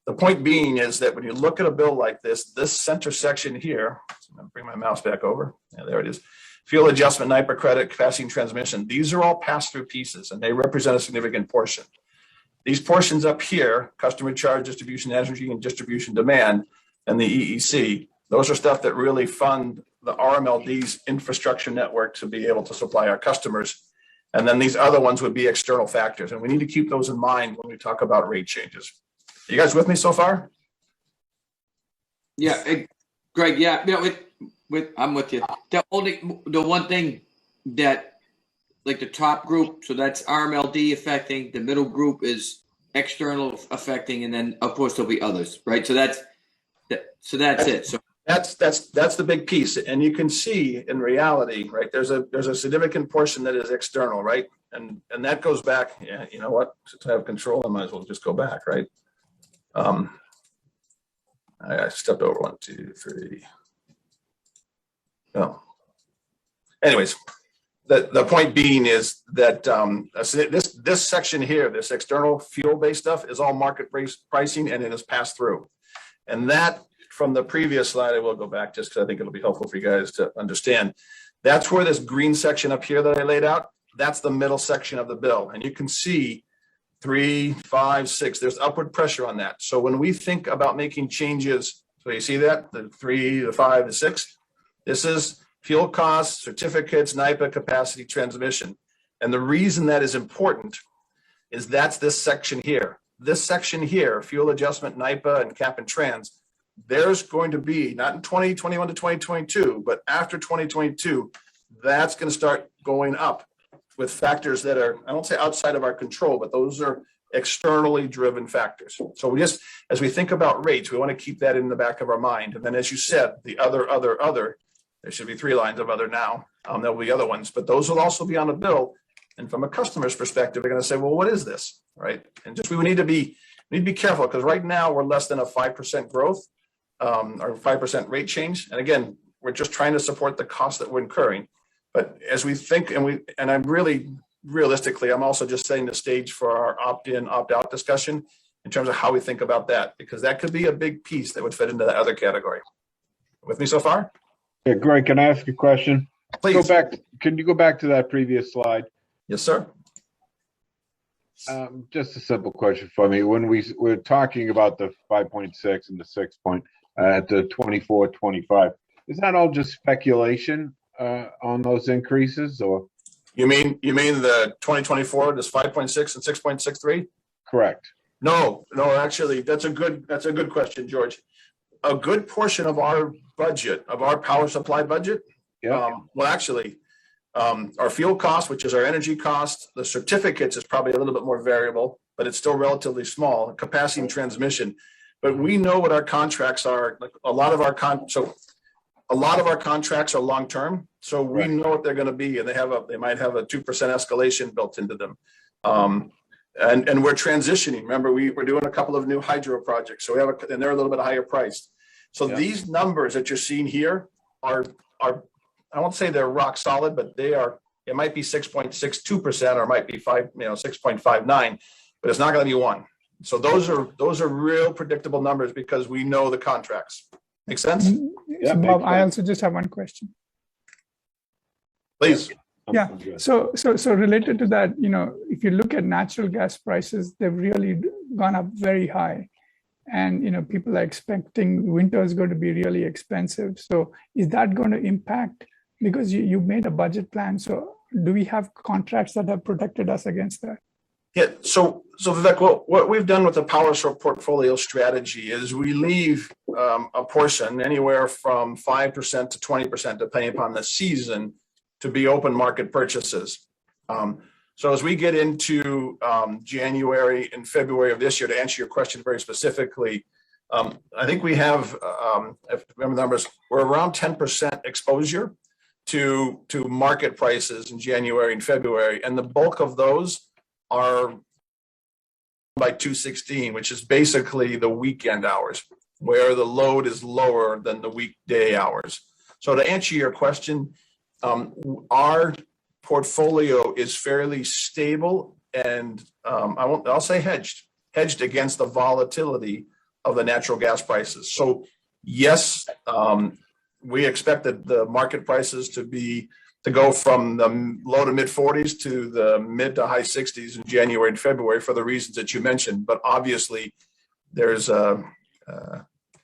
The point being is that when you look at a bill like this center section here, I'm going to bring my mouse back over. Yeah, there it is. Fuel adjustment, NIPA credit, capacity and transmission. These are all pass-through pieces, and they represent a significant portion. These portions up here, customer charge, distribution energy, and distribution demand, and the EEC, those are stuff that really fund the RMLD's infrastructure network to be able to supply our customers. And then these other ones would be external factors. And we need to keep those in mind when we talk about rate changes. Are you guys with me so far? Yeah, Greg, yeah, I'm with you. The one thing that, like the top group, so that's RMLD affecting, the middle group is external affecting, and then of course there'll be others, right? So that's it. So that's the big piece. And you can see in reality, right, there's a significant portion that is external, right? And that goes back, yeah, you know what, to have control, I might as well just go back, right? I stepped over 1, 2, 3. No. Anyways, the point being is that this section here, this external fuel-based stuff is all market-based pricing, and it is passed through. And that, from the previous slide, I will go back just because I think it'll be helpful for you guys to understand. That's where this green section up here that I laid out, that's the middle section of the bill. And you can see 3, 5, 6, there's upward pressure on that. So when we think about making changes, so you see that, the 3, the 5, the 6, this is fuel costs, certificates, NIPA, capacity, transmission. And the reason that is important is that's this section here. This section here, fuel adjustment, NIPA, and cap and trans, there's going to be, not in 2021 to 2022, but after 2022, that's going to start going up with factors that are, I don't say outside of our control, but those are externally driven factors. So we just, as we think about rates, we want to keep that in the back of our mind. And then, as you said, the other, there should be 3 lines of other now. There'll be other ones, but those will also be on a bill. And from a customer's perspective, they're going to say, well, what is this, right? And just, we need to be careful, because right now we're less than a 5% growth or 5% rate change. And again, we're just trying to support the cost that we're incurring. But as we think, and I'm really realistically, I'm also just setting the stage for our opt-in, opt-out discussion in terms of how we think about that, because that could be a big piece that would fit into the other category. With me so far? Yeah, Greg, can I ask a question? Please. Can you go back to that previous slide? Yes, sir. Just a simple question for me. When we're talking about the 5.6 and the 6 point at the 24, 25, is that all just speculation on those increases, or? You mean the 2024, this 5.6 and 6.63? Correct. No, actually, that's a good question, George. A good portion of our budget, of our power supply budget, our fuel cost, which is our energy cost, the certificates is probably a little bit more variable, but it's still relatively small, capacity and transmission. But we know what our contracts are. Like a lot of our contracts are long-term, so we know what they're going to be, and they might have a 2% escalation built into them. And we're transitioning. Remember, we're doing a couple of new hydro projects, so and they're a little bit higher priced. So these numbers that you're seeing here are I won't say they're rock solid, but they are, it might be 6.62% or it might be 6.59, but it's not going to be 1. So those are real predictable numbers because we know the contracts. Make sense? Yeah, So Bob, makes I sense. also just have one question. Please. Yeah. I'm good. So related to that, if you look at natural gas prices, they've really gone up very high. And, people are expecting winter is going to be really expensive. So is that going to impact, because you made a budget plan. So do we have contracts that have protected us against that? Yeah, so Vivek, what we've done with the power portfolio strategy is we leave a portion anywhere from 5% to 20%, depending upon the season, to be open market purchases. So as we get into January and February of this year, to answer your question very specifically, I think we have, if I remember the numbers, we're around 10% exposure to market prices in January and February, and the bulk of those are by 216, which is basically the weekend hours, where the load is lower than the weekday hours. So to answer your question, our portfolio is fairly stable and I'll say hedged against the volatility of the natural gas prices. So yes, we expect that the market prices to go from the low to mid 40s to the mid to high 60s in January and February for the reasons that you mentioned. But obviously there's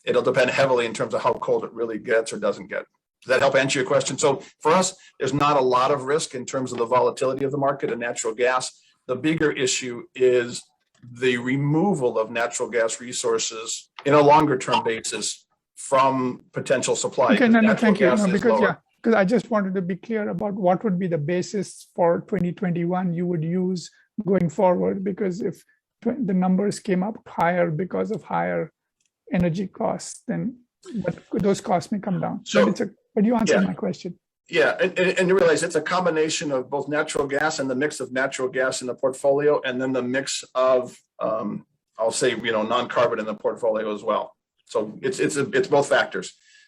it'll depend heavily in terms of how cold it really gets or doesn't get. Does that help answer your question? So for us, there's not a lot of risk in terms of the volatility of the market and natural gas. The bigger issue is the removal of natural gas resources in a longer term basis from potential supply. Okay, no, Natural thank you. gas No, is because lower. because I just wanted to be clear about what would be the basis for 2021 you would use going forward, because if the numbers came up higher because of higher energy costs, then those costs may come down. So- But you answered Yeah. my question. Yeah, and you realize it's a combination of both natural gas and the mix of natural gas in the portfolio, and then the mix of, I'll say, non-carbon in the portfolio as well. So it's both factors.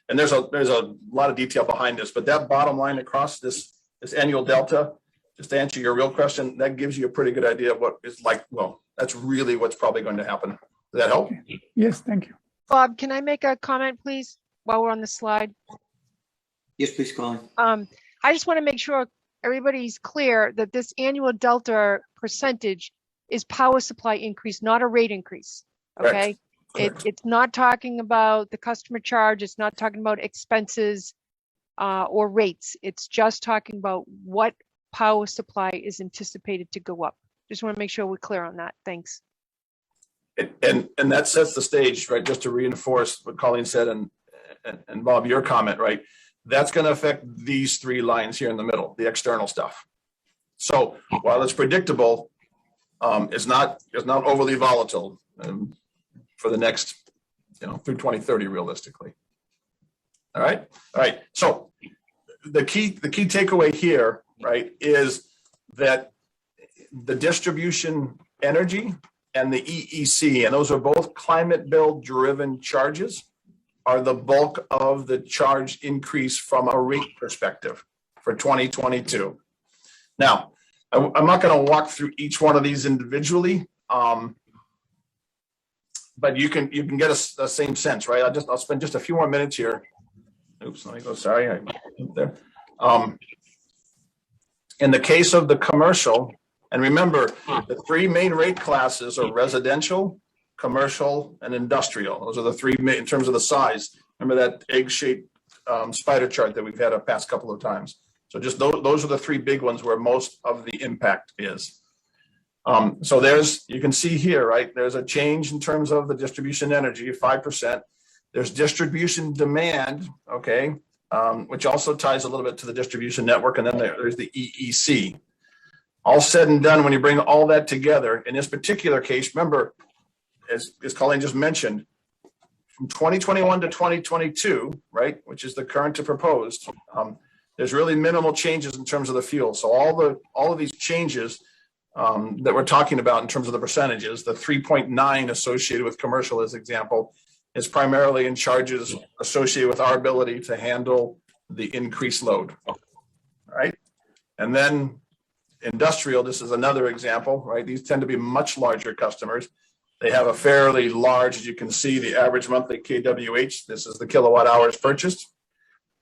And there's a lot of detail behind this, but that bottom line across this annual delta, just to answer your real question, that gives you a pretty good idea of what is like. Well, that's really what's probably going to happen. Does that help? Yes, thank you. Bob, can I make a comment, please, while we're on the slide? Yes, please, Colin. I just want to make sure everybody's clear that this annual delta percentage is power supply increase, not a rate increase. Okay. Correct. It's not talking about the customer charge. It's not talking about expenses or rates. It's just talking about what power supply is anticipated to go up. Just want to make sure we're clear on that. Thanks. And that sets the stage, right? Just to reinforce what Colleen said and Bob, your comment, right? That's going to affect these three lines here in the middle, the external stuff. So while it's predictable, it's not overly volatile for the next, through 2030, realistically. All right. So the key takeaway here, right, is that the distribution energy and the EEC, and those are both climate bill driven charges, are the bulk of the charge increase from a rate perspective for 2022. Now, I'm not going to walk through each one of these individually, but you can get a same sense, right? I'll spend just a few more minutes here. Oops, let me go. Sorry, I there. In the case of the commercial, and remember, the three main rate classes are residential, commercial, and industrial. Those are the three in terms of the size. Remember that egg-shaped spider chart that we've had a past couple of times. So just those are the three big ones where most of the impact is. So you can see here, right? There's a change in terms of the distribution energy of 5%. There's distribution demand, okay, which also ties a little bit to the distribution network. And then there's the EEC. All said and done, when you bring all that together, in this particular case, remember, as Colleen just mentioned, from 2021 to 2022, right, which is the current to proposed, there's really minimal changes in terms of the fuel. So all of these changes that we're talking about in terms of the percentages, the 3.9 associated with commercial as example, is primarily in charges associated with our ability to handle the increased load. All right. And then industrial, this is another example, right? These tend to be much larger customers. They have a fairly large, as you can see, the average monthly kWh. This is the kilowatt hours purchased,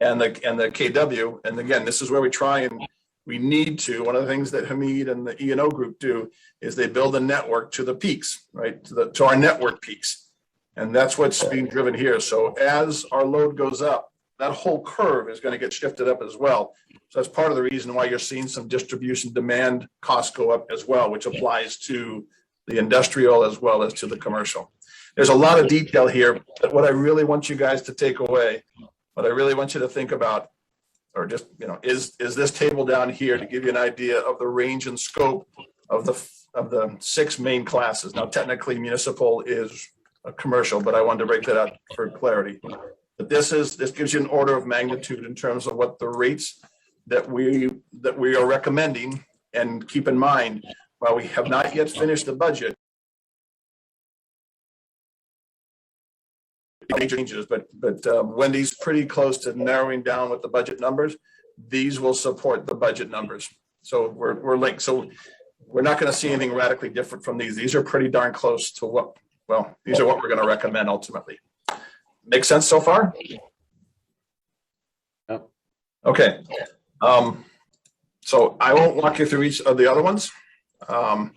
and the kW. And again, this is where we try and we need to. One of the things that Hamid and the E&O group do is they build a network to the peaks, right? To our network peaks, and that's what's being driven here. So as our load goes up, that whole curve is going to get shifted up as well. So that's part of the reason why you're seeing some distribution demand costs go up as well, which applies to the industrial as well as to the commercial. There's a lot of detail here, but what I really want you guys to take away, what I really want you to think about, or just, is this table down here to give you an idea of the range and scope of the 6 main classes. Now, technically, municipal is a commercial, but I wanted to break that out for clarity. But this gives you an order of magnitude in terms of what the rates that we are recommending. And keep in mind, while we have not yet finished the budget, changes, but Wendy's pretty close to narrowing down with the budget numbers. These will support the budget numbers. So we're linked. So we're not going to see anything radically different from these. These are pretty darn close to these are what we're going to recommend ultimately. Make sense so far? Yep. Okay. So I won't walk you through each of the other ones. I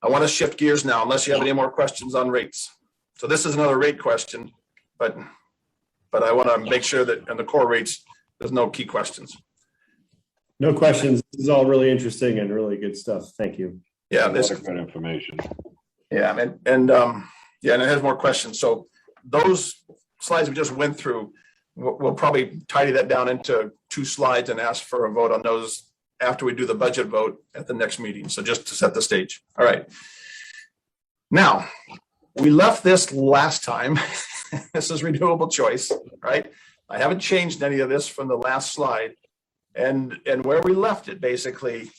want to shift gears now, unless you have any more questions on rates. So this is another rate question, but I want to make sure that in the core rates, there's no key questions. No questions. This is all really interesting and really good stuff. Thank you. Yeah, this is good information. Yeah, and it has more questions. So those slides we just went through, we'll probably tidy that down into 2 slides and ask for a vote on those after we do the budget vote at the next meeting. So just to set the stage. All right. Now, we left this last time. This is renewable choice, right? I haven't changed any of this from the last slide. And where we left it, basically,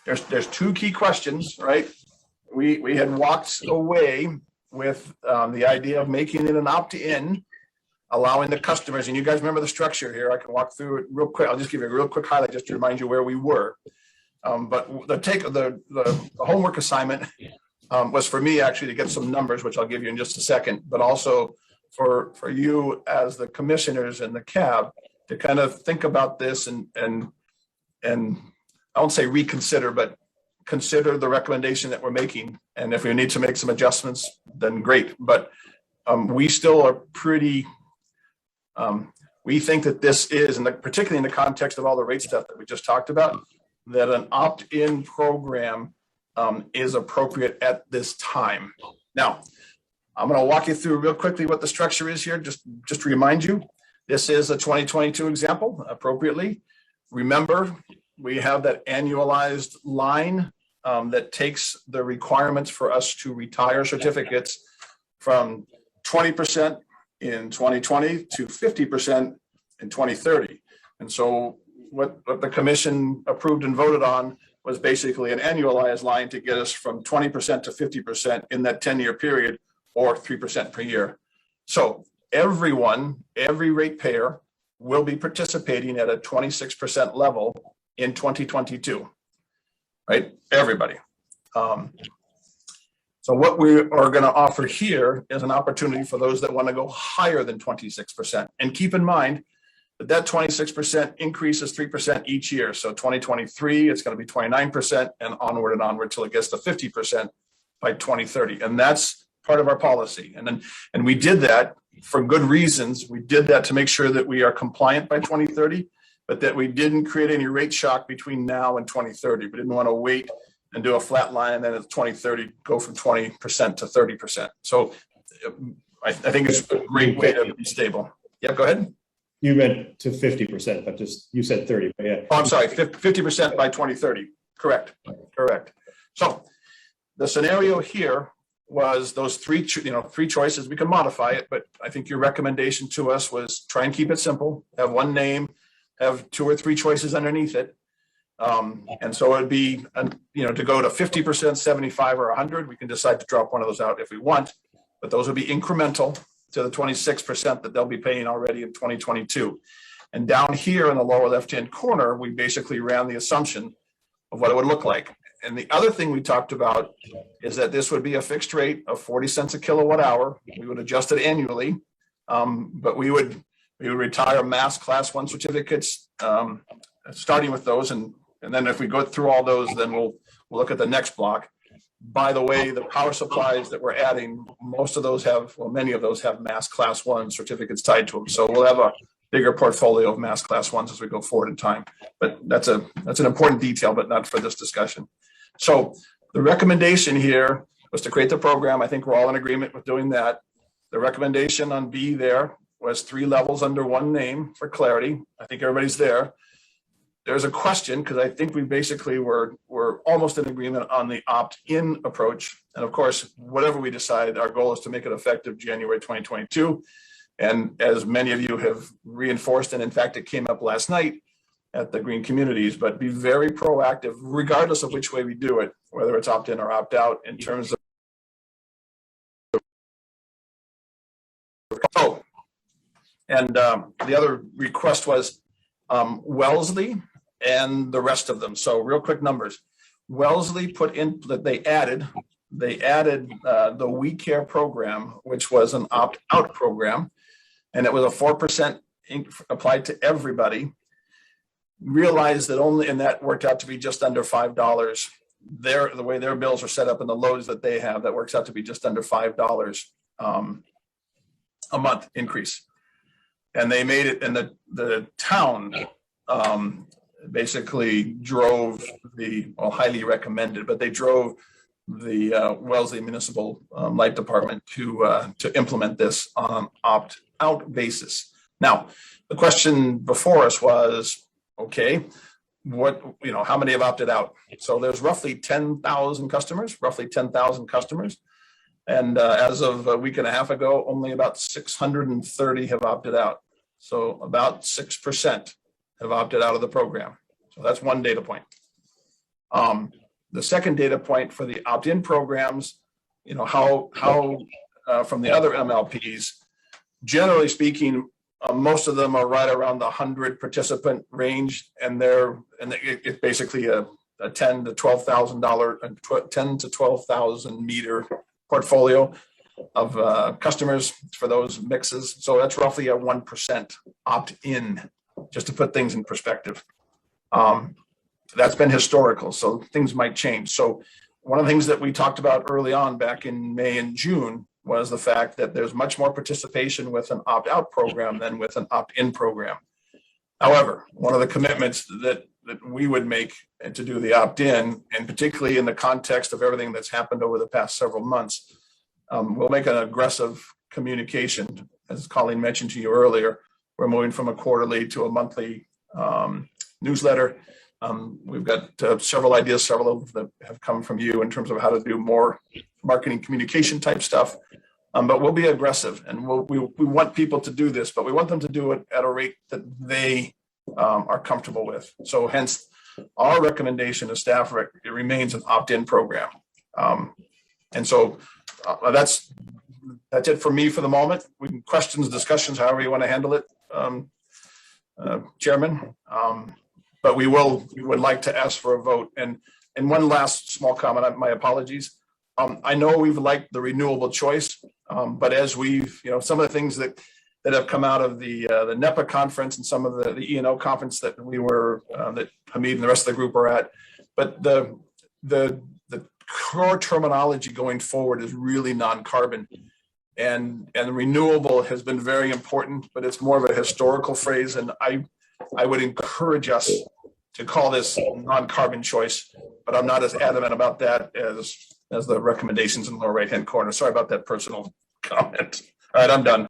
there's 2 key questions, right? We had walked away with the idea of making it an opt-in, allowing the customers, and you guys remember the structure here. I can walk through it real quick. I'll just give you a real quick highlight just to remind you where we were. But the homework assignment was for me actually to get some numbers, which I'll give you in just a second, but also for you as the commissioners and the CAB to kind of think about this and I won't say reconsider, but consider the recommendation that we're making. And if we need to make some adjustments, then great. But we still are pretty, we think that this is, and particularly in the context of all the rate stuff that we just talked about, that an opt-in program is appropriate at this time. Now, I'm going to walk you through real quickly what the structure is here, just to remind you. This is a 2022 example, appropriately. Remember, we have that annualized line that takes the requirements for us to retire certificates from 20% in 2020 to 50% in 2030. And so what the commission approved and voted on was basically an annualized line to get us from 20% to 50% in that 10-year period, or 3% per year. So every ratepayer will be participating at a 26% level in 2022, right? Everybody. So what we are going to offer here is an opportunity for those that want to go higher than 26%. And keep in mind that 26% increases 3% each year. So 2023, it's going to be 29% and onward till it gets to 50% by 2030. And that's part of our policy. And we did that for good reasons. We did that to make sure that we are compliant by 2030, but that we didn't create any rate shock between now and 2030. We didn't want to wait and do a flat line and then at 2030 go from 20% to 30%. So I think it's a great way to be stable. Yeah, go ahead. You meant to 50%, but you said 30. But yeah. Oh, I'm sorry, 50% by 2030. Correct. So the scenario here was those three choices. We can modify it, but I think your recommendation to us was try and keep it simple. Have one name, have 2 or 3 choices underneath it. And so it'd be, to go to 50%, 75, or 100. We can decide to drop one of those out if we want, but those would be incremental to the 26% that they'll be paying already in 2022. And down here in the lower left-hand corner, we basically ran the assumption of what it would look like. And the other thing we talked about is that this would be a fixed rate of 40 cents a kilowatt hour. We would adjust it annually, but we would retire mass class 1 certificates, starting with those. And then if we go through all those, then we'll look at the next block. By the way, the power supplies that we're adding, most of those have, well, many of those have mass class 1 certificates tied to them. So we'll have a bigger portfolio of mass class 1s as we go forward in time. But that's an important detail, but not for this discussion. So the recommendation here was to create the program. I think we're all in agreement with doing that. The recommendation on B there was 3 levels under 1 name for clarity. I think everybody's there. There's a question, because I think we basically were almost in agreement on the opt-in approach. And of course, whatever we decide, our goal is to make it effective January 2022. And as many of you have reinforced, and in fact, it came up last night at the Green Communities, but be very proactive, regardless of which way we do it, whether it's opt-in or opt-out, in terms of. Oh, and the other request was Wellesley and the rest of them. So real quick numbers. Wellesley put in that they added the We Care program, which was an opt-out program, and it was a 4% applied to everybody. Realized that only, and that worked out to be just under $5. The way their bills are set up and the loads that they have, that works out to be just under $5 a month increase. And they made it, and the town basically drove highly recommended, but they drove the Wellesley Municipal Light Department to implement this on an opt-out basis. Now, the question before us was, okay, how many have opted out? So there's roughly 10,000 customers. And as of a week and a half ago, only about 630 have opted out. So about 6% have opted out of the program. So that's one data point. The second data point for the opt-in programs, how from the other MLPs, generally speaking, most of them are right around the 100 participant range, and it's basically a $10,000 to $12,000 meter portfolio of customers for those mixes. So that's roughly a 1% opt-in, just to put things in perspective. That's been historical, so things might change. So one of the things that we talked about early on back in May and June was the fact that there's much more participation with an opt-out program than with an opt-in program. However, one of the commitments that we would make to do the opt-in, and particularly in the context of everything that's happened over the past several months, we'll make an aggressive communication. As Colleen mentioned to you earlier, we're moving from a quarterly to a monthly newsletter. We've got several ideas, several of them have come from you in terms of how to do more marketing communication type stuff. But we'll be aggressive, and we want people to do this, but we want them to do it at a rate that they are comfortable with. So hence our recommendation to staff, it remains an opt-in program. And so that's it for me for the moment. We can questions, discussions, however you want to handle it, Chairman. But we would like to ask for a vote. And one last small comment, my apologies. I know we've liked the renewable choice, but as we've, some of the things that have come out of the NEPA conference and some of the E&O conference that that Hamid and the rest of the group are at, but the core terminology going forward is really non-carbon, and renewable has been very important, but it's more of a historical phrase, and I would encourage us to call this non-carbon choice, but I'm not as adamant about that as the recommendations in the lower right-hand corner. Sorry about that personal comment. All right, I'm done.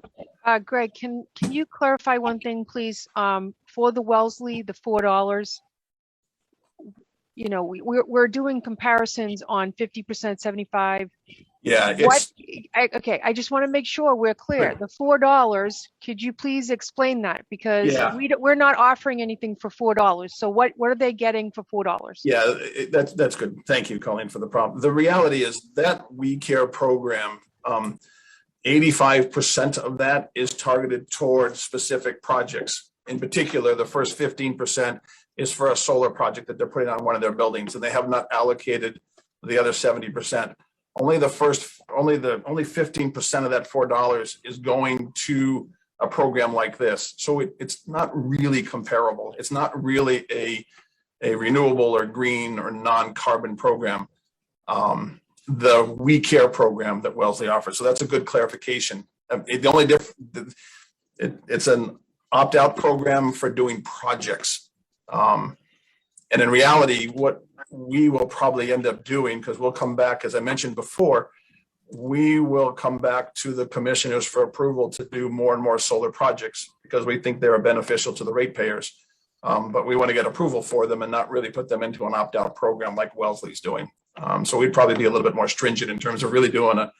Greg, can you clarify one thing, please? For the Wellesley, the $4, we're doing comparisons on 50%, 75. Yeah. Okay, I just want to make sure we're clear. The $4, could you please explain that? Because we're not offering anything for $4. So what are they getting for $4? Yeah, that's good. Thank you, Colleen, for the problem. The reality is that We Care program 85% of that is targeted towards specific projects. In particular, the first 15% is for a solar project that they're putting on one of their buildings, and they have not allocated the other 70%. Only 15% of that $4 is going to a program like this. So it's not really comparable. It's not really a renewable or green or non-carbon program. The We Care program that Wellesley offers. So that's a good clarification. The only difference, it's an opt-out program for doing projects. And in reality, what we will probably end up doing, because we'll come back, as I mentioned before, we will come back to the commissioners for approval to do more and more solar projects because we think they're beneficial to the ratepayers. But we want to get approval for them and not really put them into an opt-out program like Wellesley's doing. So we'd probably be a little bit more stringent in terms of really doing a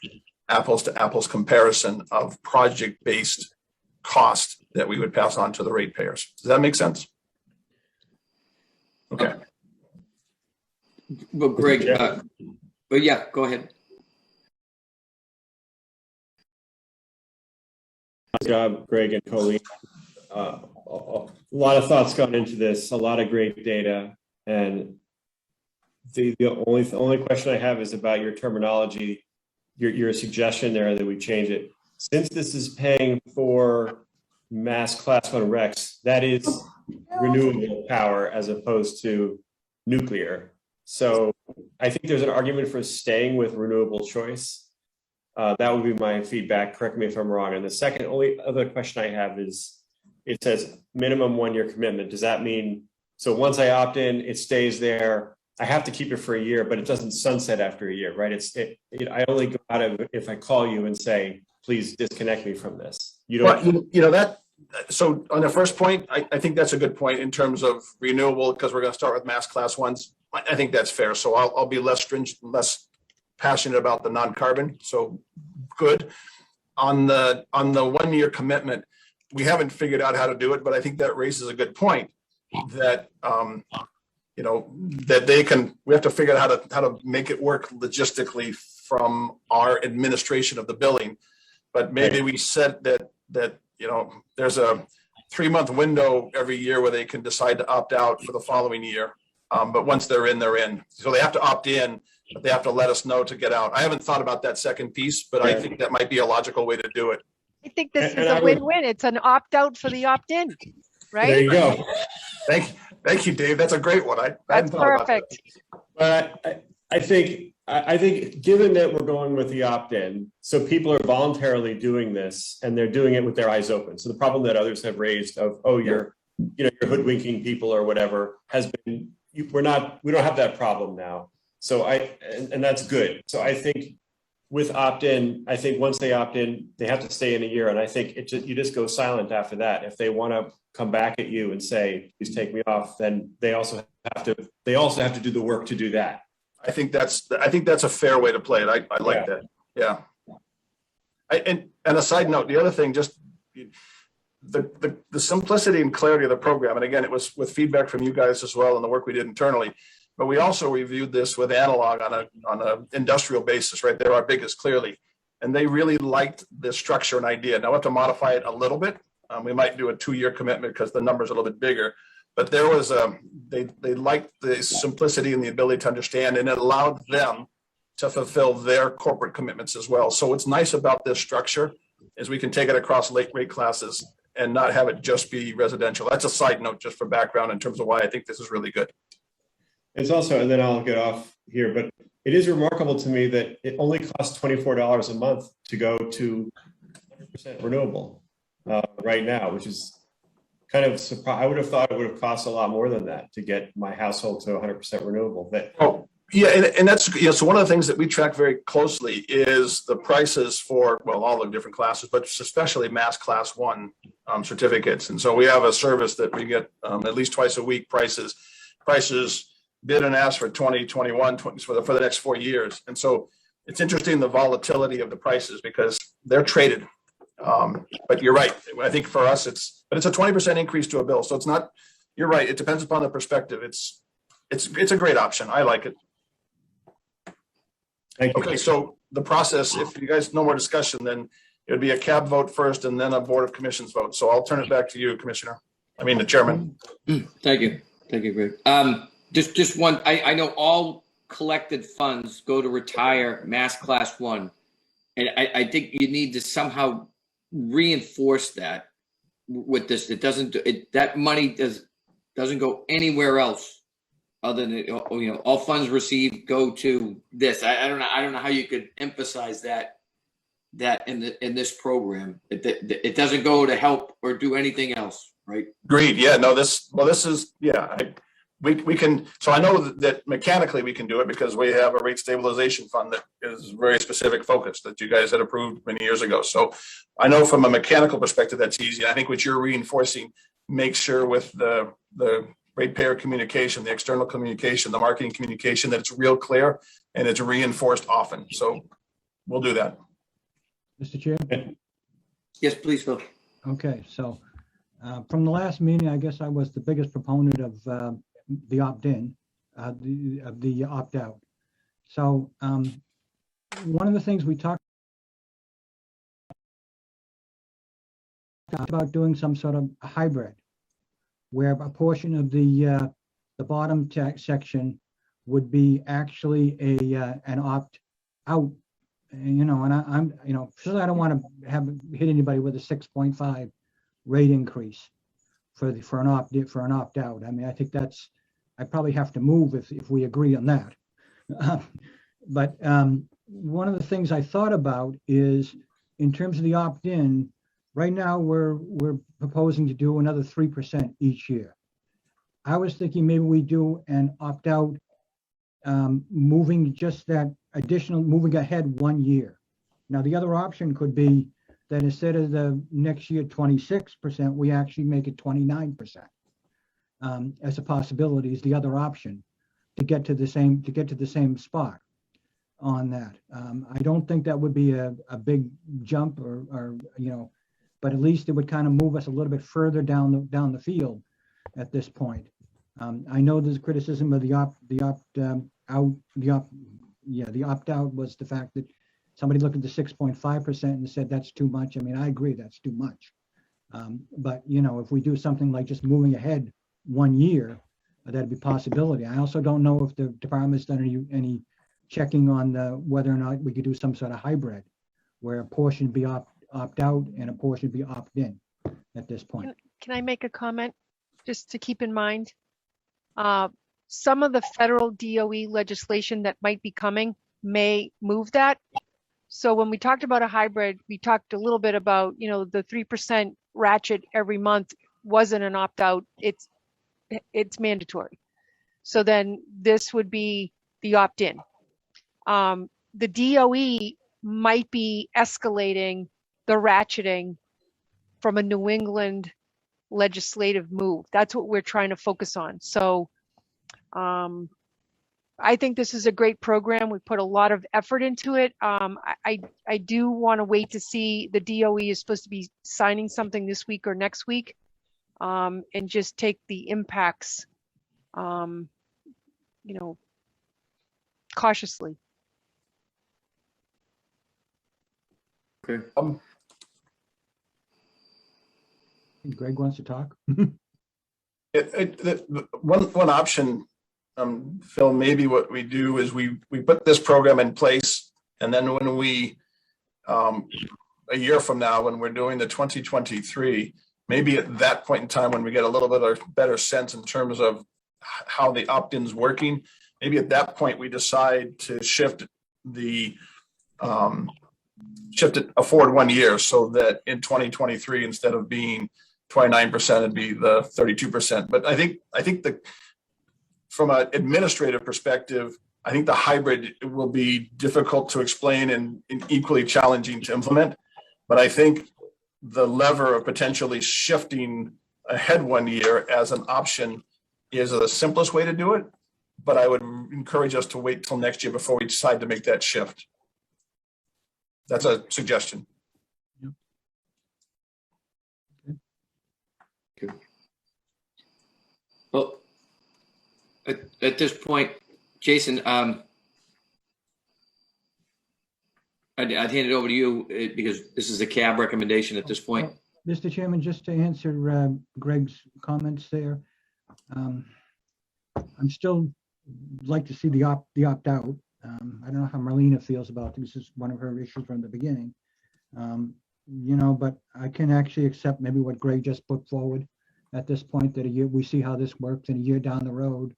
apples to apples comparison of project-based cost that we would pass on to the ratepayers. Does that make sense? Okay. Well, Greg, but yeah, go ahead. Good job, Greg and Colleen. A lot of thoughts gone into this, a lot of great data, and the only question I have is about your terminology, your suggestion there that we change it. Since this is paying for mass class 1 RECs, that is renewable power as opposed to nuclear. So I think there's an argument for staying with renewable choice. That would be my feedback. Correct me if I'm wrong. And the only other question I have is, it says minimum 1-year commitment. Does that mean, so once I opt in, it stays there? I have to keep it for a year, but it doesn't sunset after a year, right? I only go out of if I call you and say, please disconnect me from this. You don't. Well, you know that. So on the first point, I think that's a good point in terms of renewable, because we're going to start with mass class 1s. I think that's fair. So I'll be less stringent, less passionate about the non-carbon. So good. On the 1-year commitment, we haven't figured out how to do it, but I think that raises a good point that that we have to figure out how to make it work logistically from our administration of the billing. But maybe we said that there's a 3-month window every year where they can decide to opt out for the following year. But once they're in, they're in. So they have to opt in, but they have to let us know to get out. I haven't thought about that second piece, but I think that might be a logical way to do it. I think this is a win-win. It's an opt-out for the opt-in, right? There you go. Thank you, Dave. That's a great one. That's perfect. But I think given that we're going with the opt-in, so people are voluntarily doing this and they're doing it with their eyes open. So the problem that others have raised of, you're hoodwinking people or whatever has been, we don't have that problem now. So and that's good. So I think with opt-in, I think once they opt in, they have to stay in a year. And I think you just go silent after that. If they want to come back at you and say, please take me off, then they also have to do the work to do that. I think that's a fair way to play it. I like that. Yeah. And a side note, the other thing, just the simplicity and clarity of the program. And again, it was with feedback from you guys as well and the work we did internally. But we also reviewed this with Analog on a industrial basis, right? They're our biggest, clearly. And they really liked the structure and idea. Now we have to modify it a little bit. We might do a 2-year commitment because the number's a little bit bigger. But there was they liked the simplicity and the ability to understand, and it allowed them to fulfill their corporate commitments as well. So what's nice about this structure is we can take it across rate classes and not have it just be residential. That's a side note just for background in terms of why I think this is really good. It's also, and then I'll get off here, but it is remarkable to me that it only costs $24 a month to go to 100% renewable right now, which is kind of surprised. I would have thought it would have cost a lot more than that to get my household to 100% renewable. But and that's so one of the things that we track very closely is the prices for all the different classes, but especially mass class 1 certificates. And so we have a service that we get at least twice a week prices bid and ask for 2021 for the next 4 years. And so it's interesting the volatility of the prices because they're traded. But you're right. I think for us it's a 20% increase to a bill. So it's not. You're right. It depends upon the perspective. It's a great option. I like it. Thank you. Okay, so the process. If you guys no more discussion, then it would be a cab vote first and then a Board of Commissions vote. So I'll turn it back to you, Commissioner. I mean, the Chairman. Thank you. Thank you, Greg. Just one, I know all collected funds go to retire Mass Class 1. And I think you need to somehow reinforce that with this. It doesn't, that money doesn't go anywhere else other than, all funds received go to this. I don't know how you could emphasize that in this program. It doesn't go to help or do anything else, right? Agreed. Yeah, no, this is, yeah, we can, so I know that mechanically we can do it because we have a rate stabilization fund that is very specific focus that you guys had approved many years ago. So I know from a mechanical perspective, that's easy. I think what you're reinforcing, make sure with the ratepayer communication, the external communication, the marketing communication, that it's real clear and it's reinforced often. So we'll do that. Mr. Chair? Yes, please, Phil. Okay, so from the last meeting, I guess I was the biggest proponent of the opt-in, the opt-out. So one of the things we talked about doing some sort of hybrid, where a portion of the bottom section would be actually an opt-out. And I'm sure I don't want to hit anybody with a 6.5 rate increase for an opt-out. I mean, I think I probably have to move if we agree on that. But one of the things I thought about is, in terms of the opt-in, right now we're proposing to do another 3% each year. I was thinking maybe we do an opt-out, moving just that additional, moving ahead 1 year. Now, the other option could be that instead of the next year 26%, we actually make it 29%. As a possibility is the other option to get to the same spot on that. I don't think that would be a big jump or but at least it would kind of move us a little bit further down the field at this point. I know there's criticism of the opt-out was the fact that somebody looked at the 6.5% and said that's too much. I mean, I agree that's too much. But if we do something like just moving ahead 1 year, that'd be a possibility. I also don't know if the department's done any checking on whether or not we could do some sort of hybrid where a portion be opt-out and a portion be opt-in at this point. Can I make a comment just to keep in mind? Some of the federal DOE legislation that might be coming may move that. So when we talked about a hybrid, we talked a little bit about, the 3% ratchet every month wasn't an opt-out, it's mandatory. So then this would be the opt-in. The DOE might be escalating the ratcheting from a New England legislative move. That's what we're trying to focus on. So I think this is a great program. We put a lot of effort into it. I do want to wait to see, the DOE is supposed to be signing something this week or next week, and just take the impacts, cautiously. Okay. Greg wants to talk. One option, Phil, maybe what we do is we put this program in place, and then when we, a year from now, when we're doing the 2023, maybe at that point in time, when we get a little bit of better sense in terms of how the opt-in's working, maybe at that point we decide to shift it forward 1 year, so that in 2023, instead of being 29%, it'd be the 32%. But I think that from an administrative perspective, I think the hybrid will be difficult to explain and equally challenging to implement. But I think the lever of potentially shifting ahead 1 year as an option is the simplest way to do it. But I would encourage us to wait till next year before we decide to make that shift. That's a suggestion. Good. Well, at this point, Jason, I'd hand it over to you because this is a cab recommendation at this point. Mr. Chairman, just to answer Greg's comments there, I'm still like to see the opt-out. I don't know how Marlena feels about this. This is one of her issues from the beginning. But I can actually accept maybe what Greg just put forward at this point, that we see how this works, and a year down the road,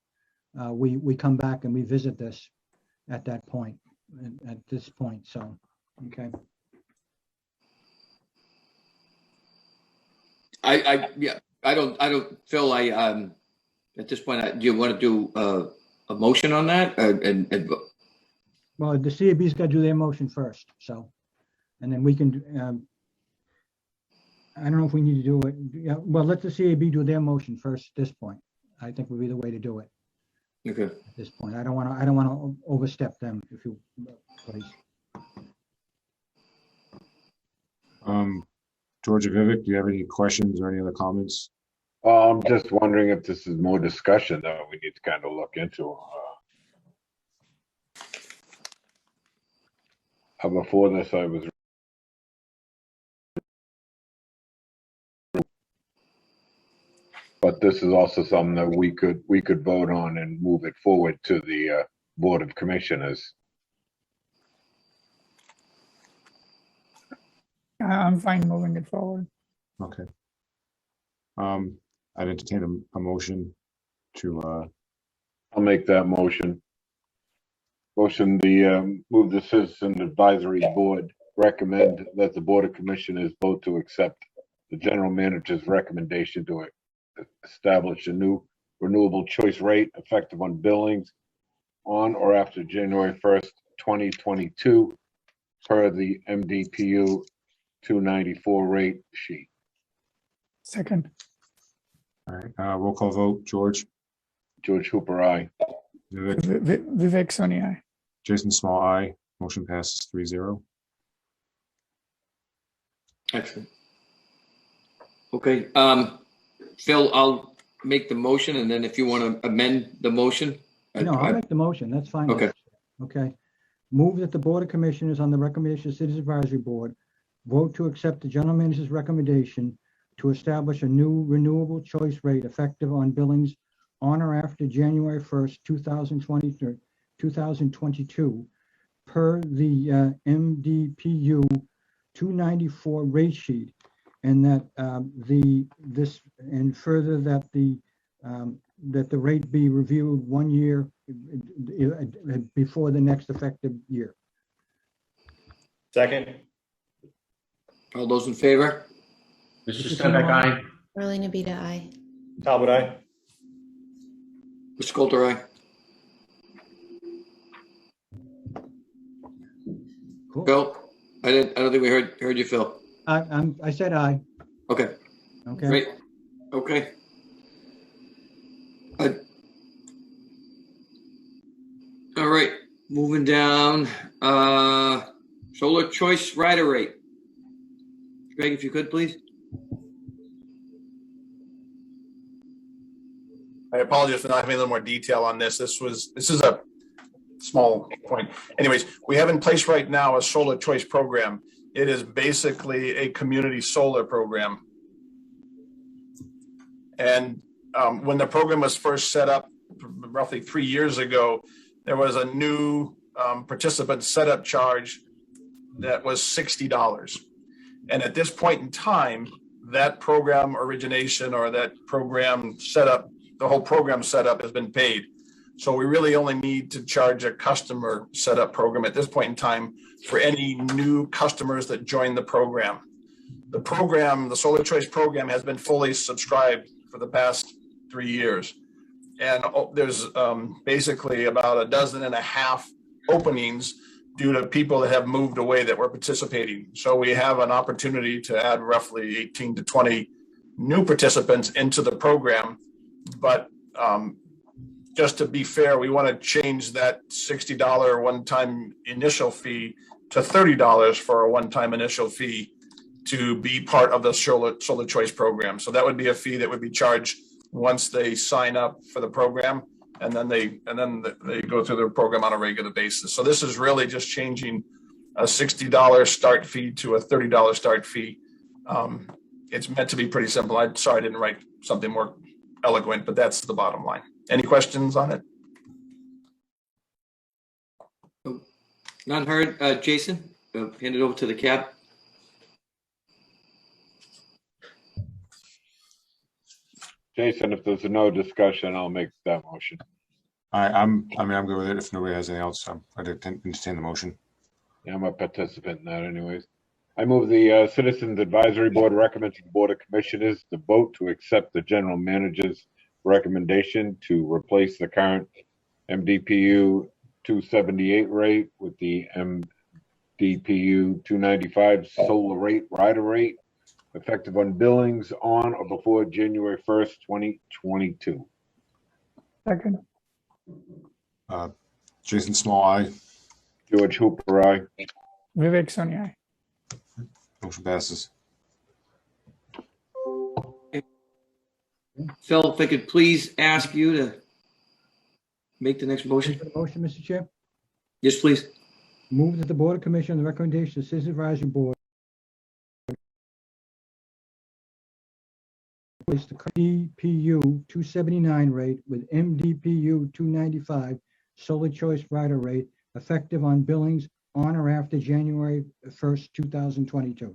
we come back and we visit this at that point, at this point. So, okay. I don't, Phil, at this point, do you want to do a motion on that? Well, the CAB's got to do their motion first, so, and then we can, I don't know if we need to do it. Yeah, well, let the CAB do their motion first at this point. I think would be the way to do it. Okay. At this point, I don't want to overstep them, if you please. George Evip, do you have any questions or any other comments? I'm just wondering if this is more discussion that we need to kind of look into. Before this, I was. But this is also something that we could vote on and move it forward to the Board of Commissioners. I'm fine moving it forward. Okay. I'd entertain a motion to. I'll make that motion. Motion the move the Citizen Advisory Board recommend that the Board of Commissioners vote to accept the General Manager's recommendation to establish a new renewable choice rate effective on billings on or after January 1st, 2022 per the MDPU 294 rate sheet. Second. All right, roll call vote. George Hooper, aye. Vivek Soni, aye. Jason Small, aye. Motion passes 3-0. Excellent. Okay, Phil, I'll make the motion, and then if you want to amend the motion. No, I'll make the motion. That's fine. Okay. Okay. Move that the Board of Commissioners, on the recommendation of Citizens Advisory Board, vote to accept the General Manager's recommendation to establish a new renewable choice rate effective on billings on or after January 1st, 2022 per the MDPU 294 rate sheet, and that further that the rate be reviewed 1 year before the next effective year. Second. All those in favor? Mr. Stenbeck, aye. Marlena Beta, aye. Talbot, aye. Mr. Coulter, aye. Cool. Phil, I don't think we heard you, Phil. I said aye. Okay. Okay. Great. Okay. All right, moving down. Solar choice rider rate. Greg, if you could, please. I apologize for not having a little more detail on this. This is a small point. Anyways, we have in place right now a solar choice program. It is basically a community solar program. And when the program was first set up roughly 3 years ago, there was a new participant setup charge that was $60. And at this point in time, that program origination or that program setup, the whole program setup has been paid. So we really only need to charge a customer setup program at this point in time for any new customers that join the program. The program, the Solar Choice program, has been fully subscribed for the past 3 years. And there's basically about 12.5 openings due to people that have moved away that were participating. So we have an opportunity to add roughly 18 to 20 new participants into the program. But just to be fair, we want to change that $60 one-time initial fee to $30 for a one-time initial fee to be part of the Solar Choice program. So that would be a fee that would be charged once they sign up for the program, and then they go through the program on a regular basis. So this is really just changing a $60 start fee to a $30 start fee. It's meant to be pretty simple. I'm sorry I didn't write something more eloquent, but that's the bottom line. Any questions on it? None heard. Jason, hand it over to the cab. Jason, if there's no discussion, I'll make that motion. I'm good with it. If nobody has anything else, I didn't understand the motion. Yeah, I'm a participant in that anyways. I move the Citizens Advisory Board recommends the Board of Commissioners to vote to accept the General Manager's recommendation to replace the current MDPU 278 rate with the MDPU 295 solar rate rider rate effective on billings on or before January 1st, 2022. Second. Jason Small, aye. George Hooper, aye. Vivek Soni, aye. Motion passes. Phil, if I could please ask you to make the next motion. Motion, Mr. Chair. Yes, please. Move that the Board of Commissioners, the recommendation of the Citizens Advisory Board replace the MDPU 279 rate with MDPU 295 solar choice rider rate effective on billings on or after January 1st, 2022.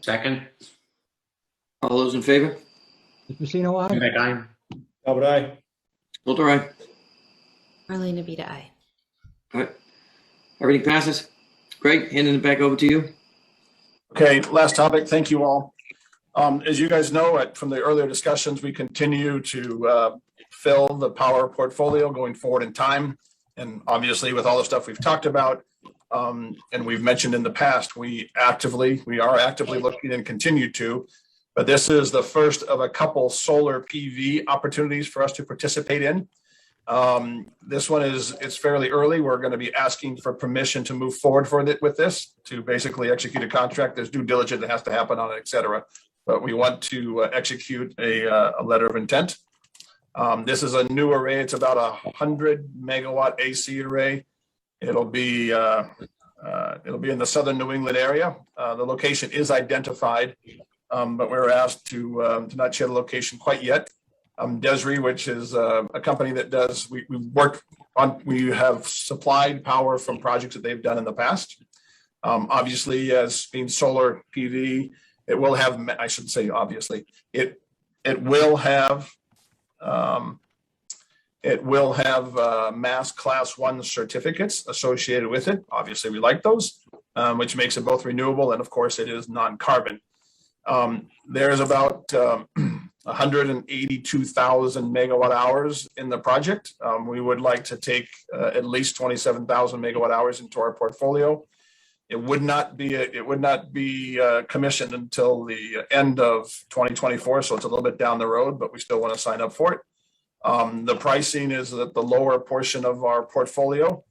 Second. All those in favor? Mr. Pacino, aye. Sinek, aye. Albert, aye. Coulter, aye. Marlena Beta, aye. All right. Everything passes. Greg, handing it back over to you. Okay, last topic. Thank you all. As you guys know, from the earlier discussions, we continue to fill the power portfolio going forward in time. And obviously with all the stuff we've talked about and we've mentioned in the past, we are actively looking and continue to, but this is the first of a couple solar PV opportunities for us to participate in. This one it's fairly early. We're going to be asking for permission to move forward with this, to basically execute a contract. There's due diligence that has to happen on it, et cetera. But we want to execute a letter of intent. This is a new array. It's about 100 megawatt AC array. It'll be in the southern New England area. The location is identified, but we were asked to not share the location quite yet. Desri, which is a company that does, we have supplied power from projects that they've done in the past. Obviously, as being solar PV, it will have, I should say, obviously, it will have mass class 1 certificates associated with it. Obviously, we like those, which makes it both renewable and, of course, it is non-carbon. There's about 182,000 megawatt hours in the project. We would like to take at least 27,000 megawatt hours into our portfolio. It would not be commissioned until the end of 2024, so it's a little bit down the road, but we still want to sign up for it. The pricing is at the lower portion of our portfolio.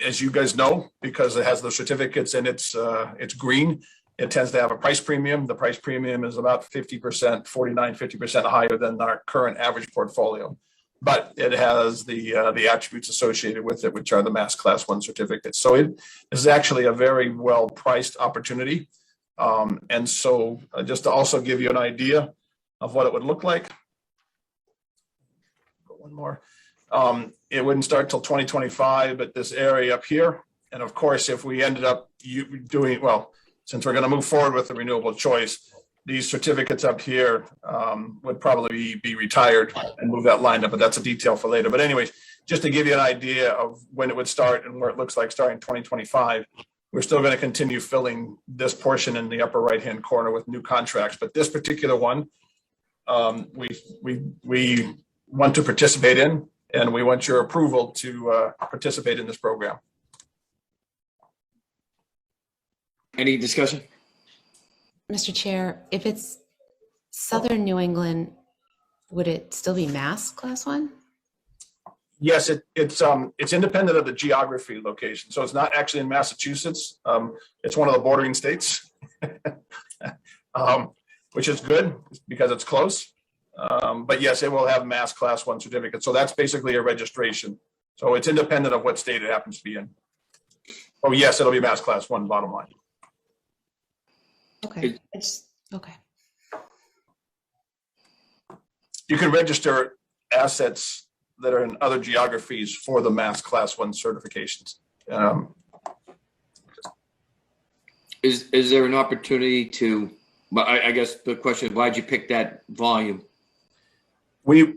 As you guys know, because it has the certificates and it's green, it tends to have a price premium. The price premium is about 50% higher than our current average portfolio. But it has the attributes associated with it, which are the mass class 1 certificates. So it is actually a very well priced opportunity. And so just to also give you an idea of what it would look like. One more. It wouldn't start till 2025, but this area up here. And of course, if we ended up doing, well, since we're going to move forward with the renewable choice, these certificates up here would probably be retired and move that line up, but that's a detail for later. But anyways, just to give you an idea of when it would start and where it looks like starting 2025, we're still going to continue filling this portion in the upper right-hand corner with new contracts. But this particular one, we want to participate in, and we want your approval to participate in this program. Any discussion? Mr. Chair, if it's Southern New England, would it still be mass class 1? Yes, it's independent of the geography location. So it's not actually in Massachusetts. It's one of the bordering states, which is good because it's close. But yes, it will have mass class 1 certificate. So that's basically a registration. So it's independent of what state it happens to be in. Oh, yes, it'll be Mass Class 1 bottom line. Okay, okay. You can register assets that are in other geographies for the Mass Class 1 certifications. Is there an opportunity to, but I guess the question is, why'd you pick that volume? The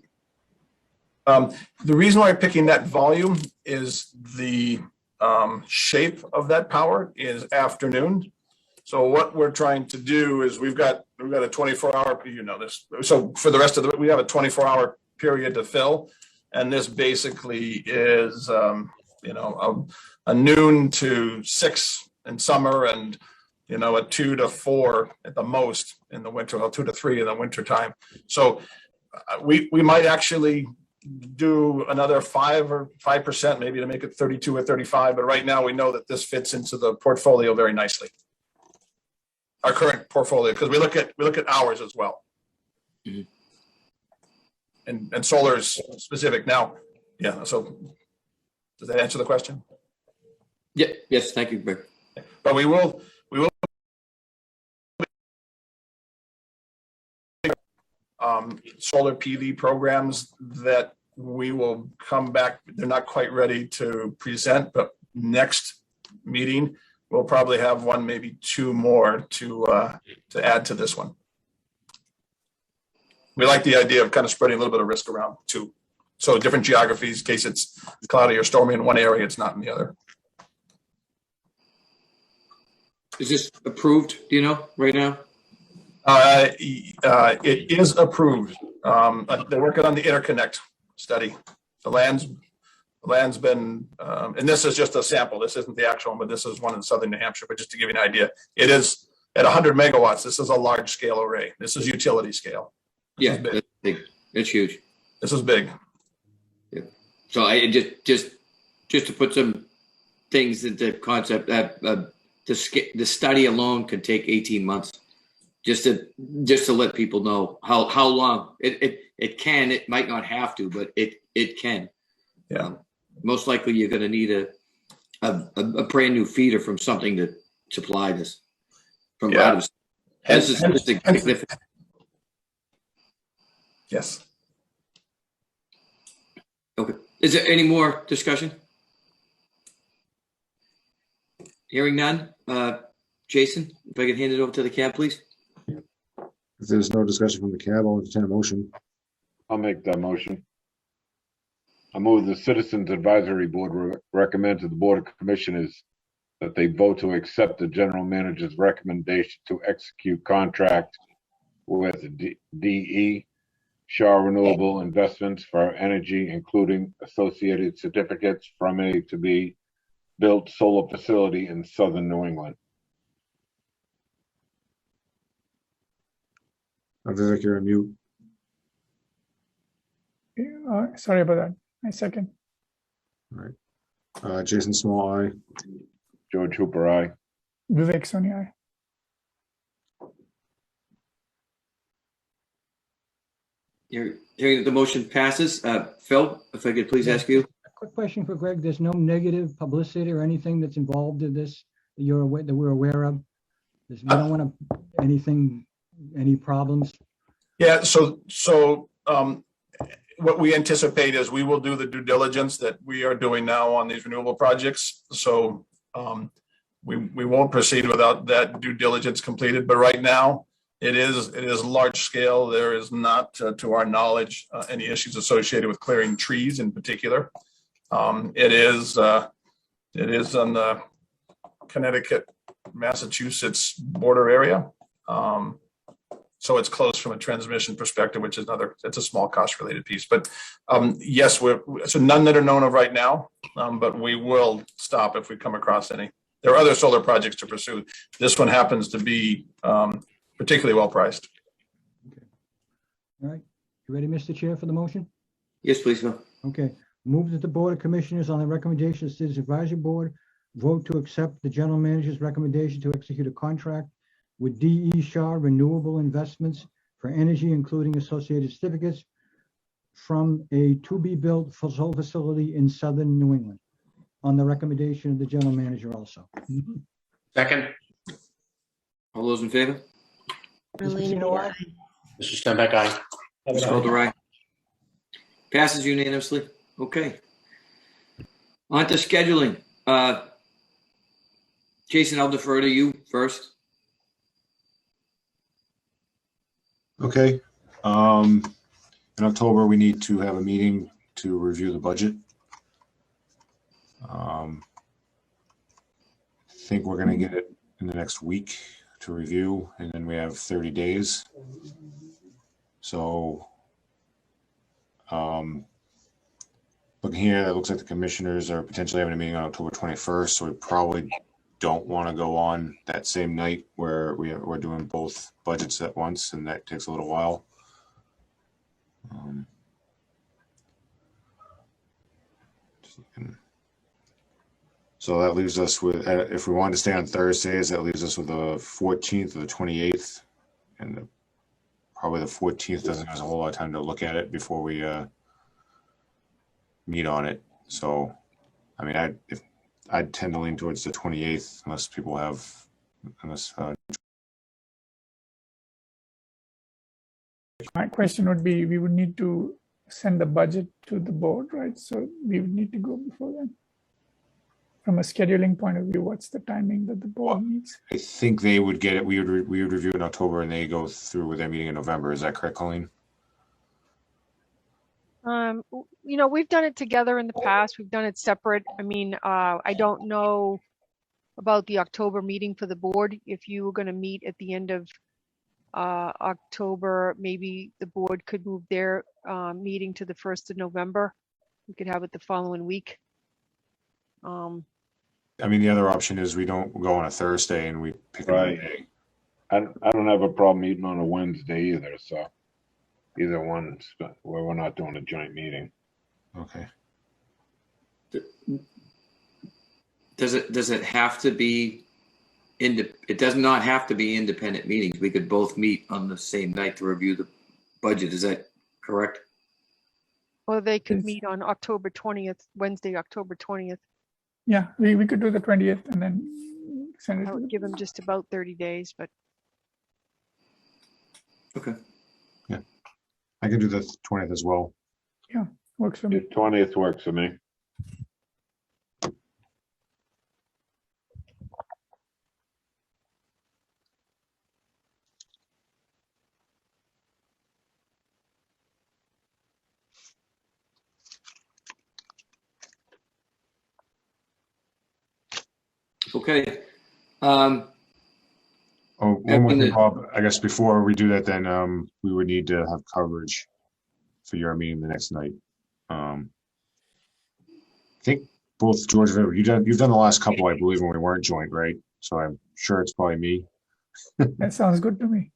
reason why I'm picking that volume is the shape of that power is afternoon. So what we're trying to do is we've got a 24-hour, you know this. So for the rest of we have a 24-hour period to fill, and this basically is a noon to 6 in summer, and a 2 to 4 at the most in the winter, or 2 to 3 in the winter time. So we might actually do another 5%, maybe to make it 32 or 35. But right now we know that this fits into the portfolio very nicely. Our current portfolio, because we look at hours as well. Mm-hmm. And solar is specific now. Yeah. So does that answer the question? Yeah. Yes. Thank you, Greg. But we will solar PV programs that we will come back. They're not quite ready to present, but next meeting we'll probably have one, maybe 2 more to add to this one. We like the idea of kind of spreading a little bit of risk around too. So different geographies, in case it's cloudy or stormy in one area, it's not in the other. Is this approved, do you know, right now? It is approved. They're working on the interconnect study. The land's been, and this is just a sample. This isn't the actual one, but this is one in southern New Hampshire. But just to give you an idea, it is at 100 megawatts. This is a large scale array. This is utility scale. Yeah, that's big. It's huge. This is big. Yeah. So I just to put some things into concept, the study alone could take 18 months. Just to let people know how long it can. It might not have to, but it can. Yeah. Most likely, you're going to need a brand new feeder from something to supply this. From out of this is significant. Yes. Okay. Is there any more discussion? Hearing none. Jason, if I could hand it over to the cab, please. If there's no discussion from the cab, I'll entertain a motion. I'll make that motion. I move the Citizens Advisory Board recommend to the Board of Commissioners that they vote to accept the General Manager's recommendation to execute contract with DE Shaw Renewable Investments for energy, including associated certificates from a to be built solar facility in southern New England. Vivek, you're on mute. Sorry about that. I second. All right. Jason Small, aye. George Hooper, aye. Vivek Soni, aye. Hearing that the motion passes. Phil, if I could please ask you. A quick question for Greg. There's no negative publicity or anything that's involved in this that you're aware, that we're aware of? We don't want to any problems? Yeah, so what we anticipate is we will do the due diligence that we are doing now on these renewable projects. So we won't proceed without that due diligence completed. But right now, it is large scale. There is not, to our knowledge, any issues associated with clearing trees in particular. It is on the Connecticut-Massachusetts border area. So it's close from a transmission perspective, which is it's a small cost related piece. But yes, so none that are known of right now, but we will stop if we come across any. There are other solar projects to pursue. This one happens to be particularly well priced. Okay. All right. You ready, Mr. Chair, for the motion? Yes, please, Phil. Okay. Move that the Board of Commissioners, on the recommendation of the Citizens Advisory Board, vote to accept the General Manager's recommendation to execute a contract with DE Shaw Renewable Investments for energy, including associated certificates, from a to-be-built solar facility in southern New England. on the recommendation of the general manager also. Second. All those in favor? Marlene, Patino, aye. Mr. Stenbeck, aye. Mr. Mulder, aye. Passes unanimously. Okay. On to scheduling. Jason, I'll defer to you first. Okay. In October, we need to have a meeting to review the budget. I think we're gonna get it in the next week to review, and then we have 30 days. So, looking here, it looks like the commissioners are potentially having a meeting on October 21st, so we probably don't want to go on that same night where we're doing both budgets at once, and that takes a little while. So that leaves us with, if we wanted to stay on Thursdays, that leaves us with the 14th or the 28th, and probably the 14th doesn't give us a whole lot of time to look at it before we meet on it. So, I mean, I'd tend to lean towards the 28th unless people have, My question would be, we would need to send the budget to the board, right? So we would need to go before then. From a scheduling point of view, what's the timing that the board needs? I think they would get it. We would review it in October, and they go through with their meeting in November. Is that correct, Colleen? You know, we've done it together in the past. We've done it separate. I mean, I don't know about the October meeting for the board. If you were going to meet at the end of October, maybe the board could move their meeting to the 1st of November. We could have it the following week. I mean, the other option is we don't go on a Thursday and we pick a Monday. I don't have a problem eating on a Wednesday either, so either one where we're not doing a joint meeting. Okay. Does it have to be it does not have to be independent meetings. We could both meet on the same night to review the budget. Is that correct? Or they could meet on October 20th, Wednesday, October 20th. Yeah, we could do the 20th and then send it. I would give them just about 30 days, but. Okay. Yeah, I can do the 20th as well. Yeah, works for me. The 20th works for me. Okay. Oh, one more thing, Bob. I guess before we do that, then we would need to have coverage for your meeting the next night. I think both George and you've done the last couple, I believe, when we weren't joint, right? So I'm sure it's probably me. That sounds good to me.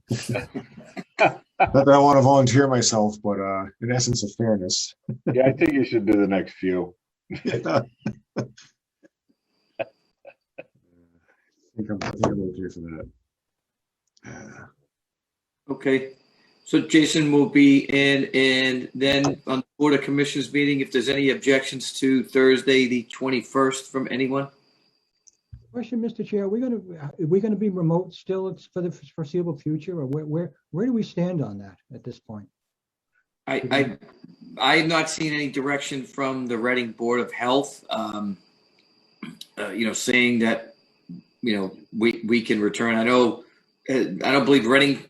Not that I want to volunteer myself, but in essence of fairness. Yeah, I think you should do the next few. I think I'm okay for that. Okay. So Jason will be in, and then on the Board of Commissioners meeting, if there's any objections to Thursday, the 21st from anyone? Question, Mr. Chair, are we going to be remote still for the foreseeable future, or where do we stand on that at this point? I have not seen any direction from the Reading Board of Health, saying that, we can return. I don't believe Reading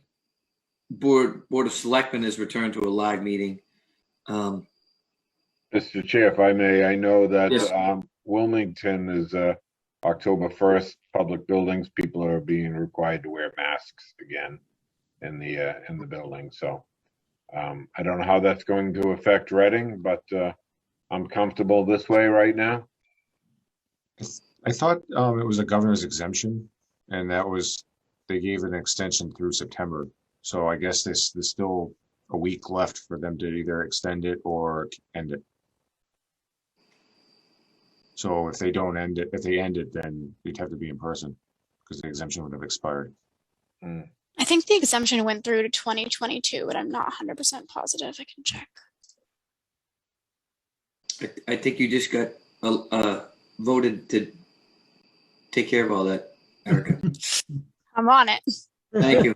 Board of Selectmen has returned to a live meeting. Mr. Chair, if I may, I know that Yes. Wilmington is October 1st, public buildings, people are being required to wear masks again in the building. So I don't know how that's going to affect Reading, but I'm comfortable this way right now. I thought it was a governor's exemption, and they gave an extension through September. So I guess there's still a week left for them to either extend it or end it. So if they don't end it, if they end it, then we'd have to be in person because the exemption would have expired. I think the exemption went through to 2022, but I'm not 100% positive. I can check. I think you just got voted to take care of all that, Erica. I'm on it. Thank you.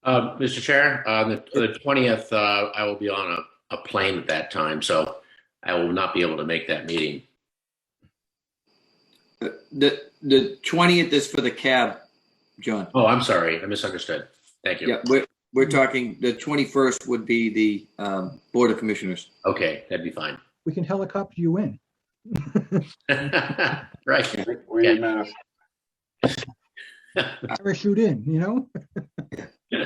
Mr. Chair, on the 20th, I will be on a plane at that time, so I will not be able to make that meeting. The 20th is for the cab, John. Oh, I'm sorry. I misunderstood. Thank you. Yeah, we're talking, the 21st would be the Board of Commissioners. Okay, that'd be fine. We can helicopter you in. Right. Wear your mask. Parachute in, you know?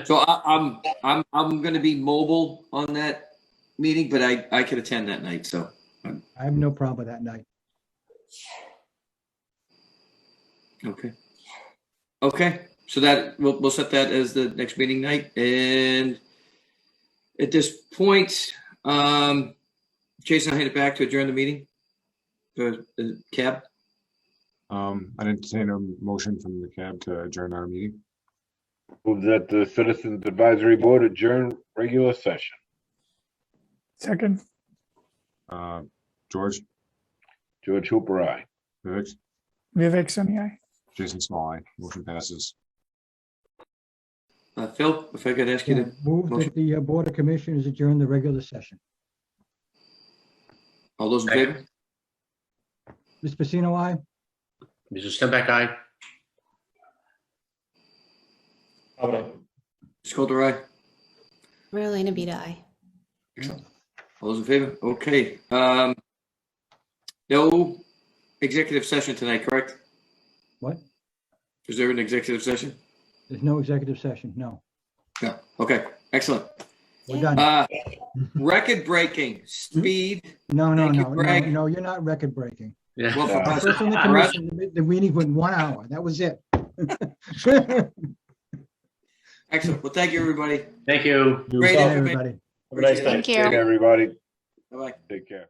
So I'm going to be mobile on that meeting, but I could attend that night. So I have no problem with that night. okay. So that we'll set that as the next meeting night. And at this point, Jason, I'll hand it back to adjourn the meeting. The cab. I entertain a motion from the cab to adjourn our meeting. Move that the Citizens Advisory Board adjourn regular session. Second, George, George Hooper, aye. Vivek, Vivek Sunny, aye. Jason Small, aye. Motion passes. Phil, if I could ask you to Move that the Board of Commissioners adjourn the regular session. all those in favor? Ms. Pacino, aye. Mr. Stembeck, aye. Skolter, aye. Marlena Beta, aye. All those in favor? Okay. No executive session tonight, correct? What? Is there an executive session? There's no executive session, no. No. Okay. Excellent. We're done. Record breaking speed. No, Thank you, Greg. you're not record breaking. Yeah. Well, for us, First on the for us, commission, the meeting went 1 hour. That was it. excellent. Well, thank you, everybody. Thank you. Great Bye, information. everybody. Have a nice night. Thank you. Take care, everybody. Bye-bye. Take care.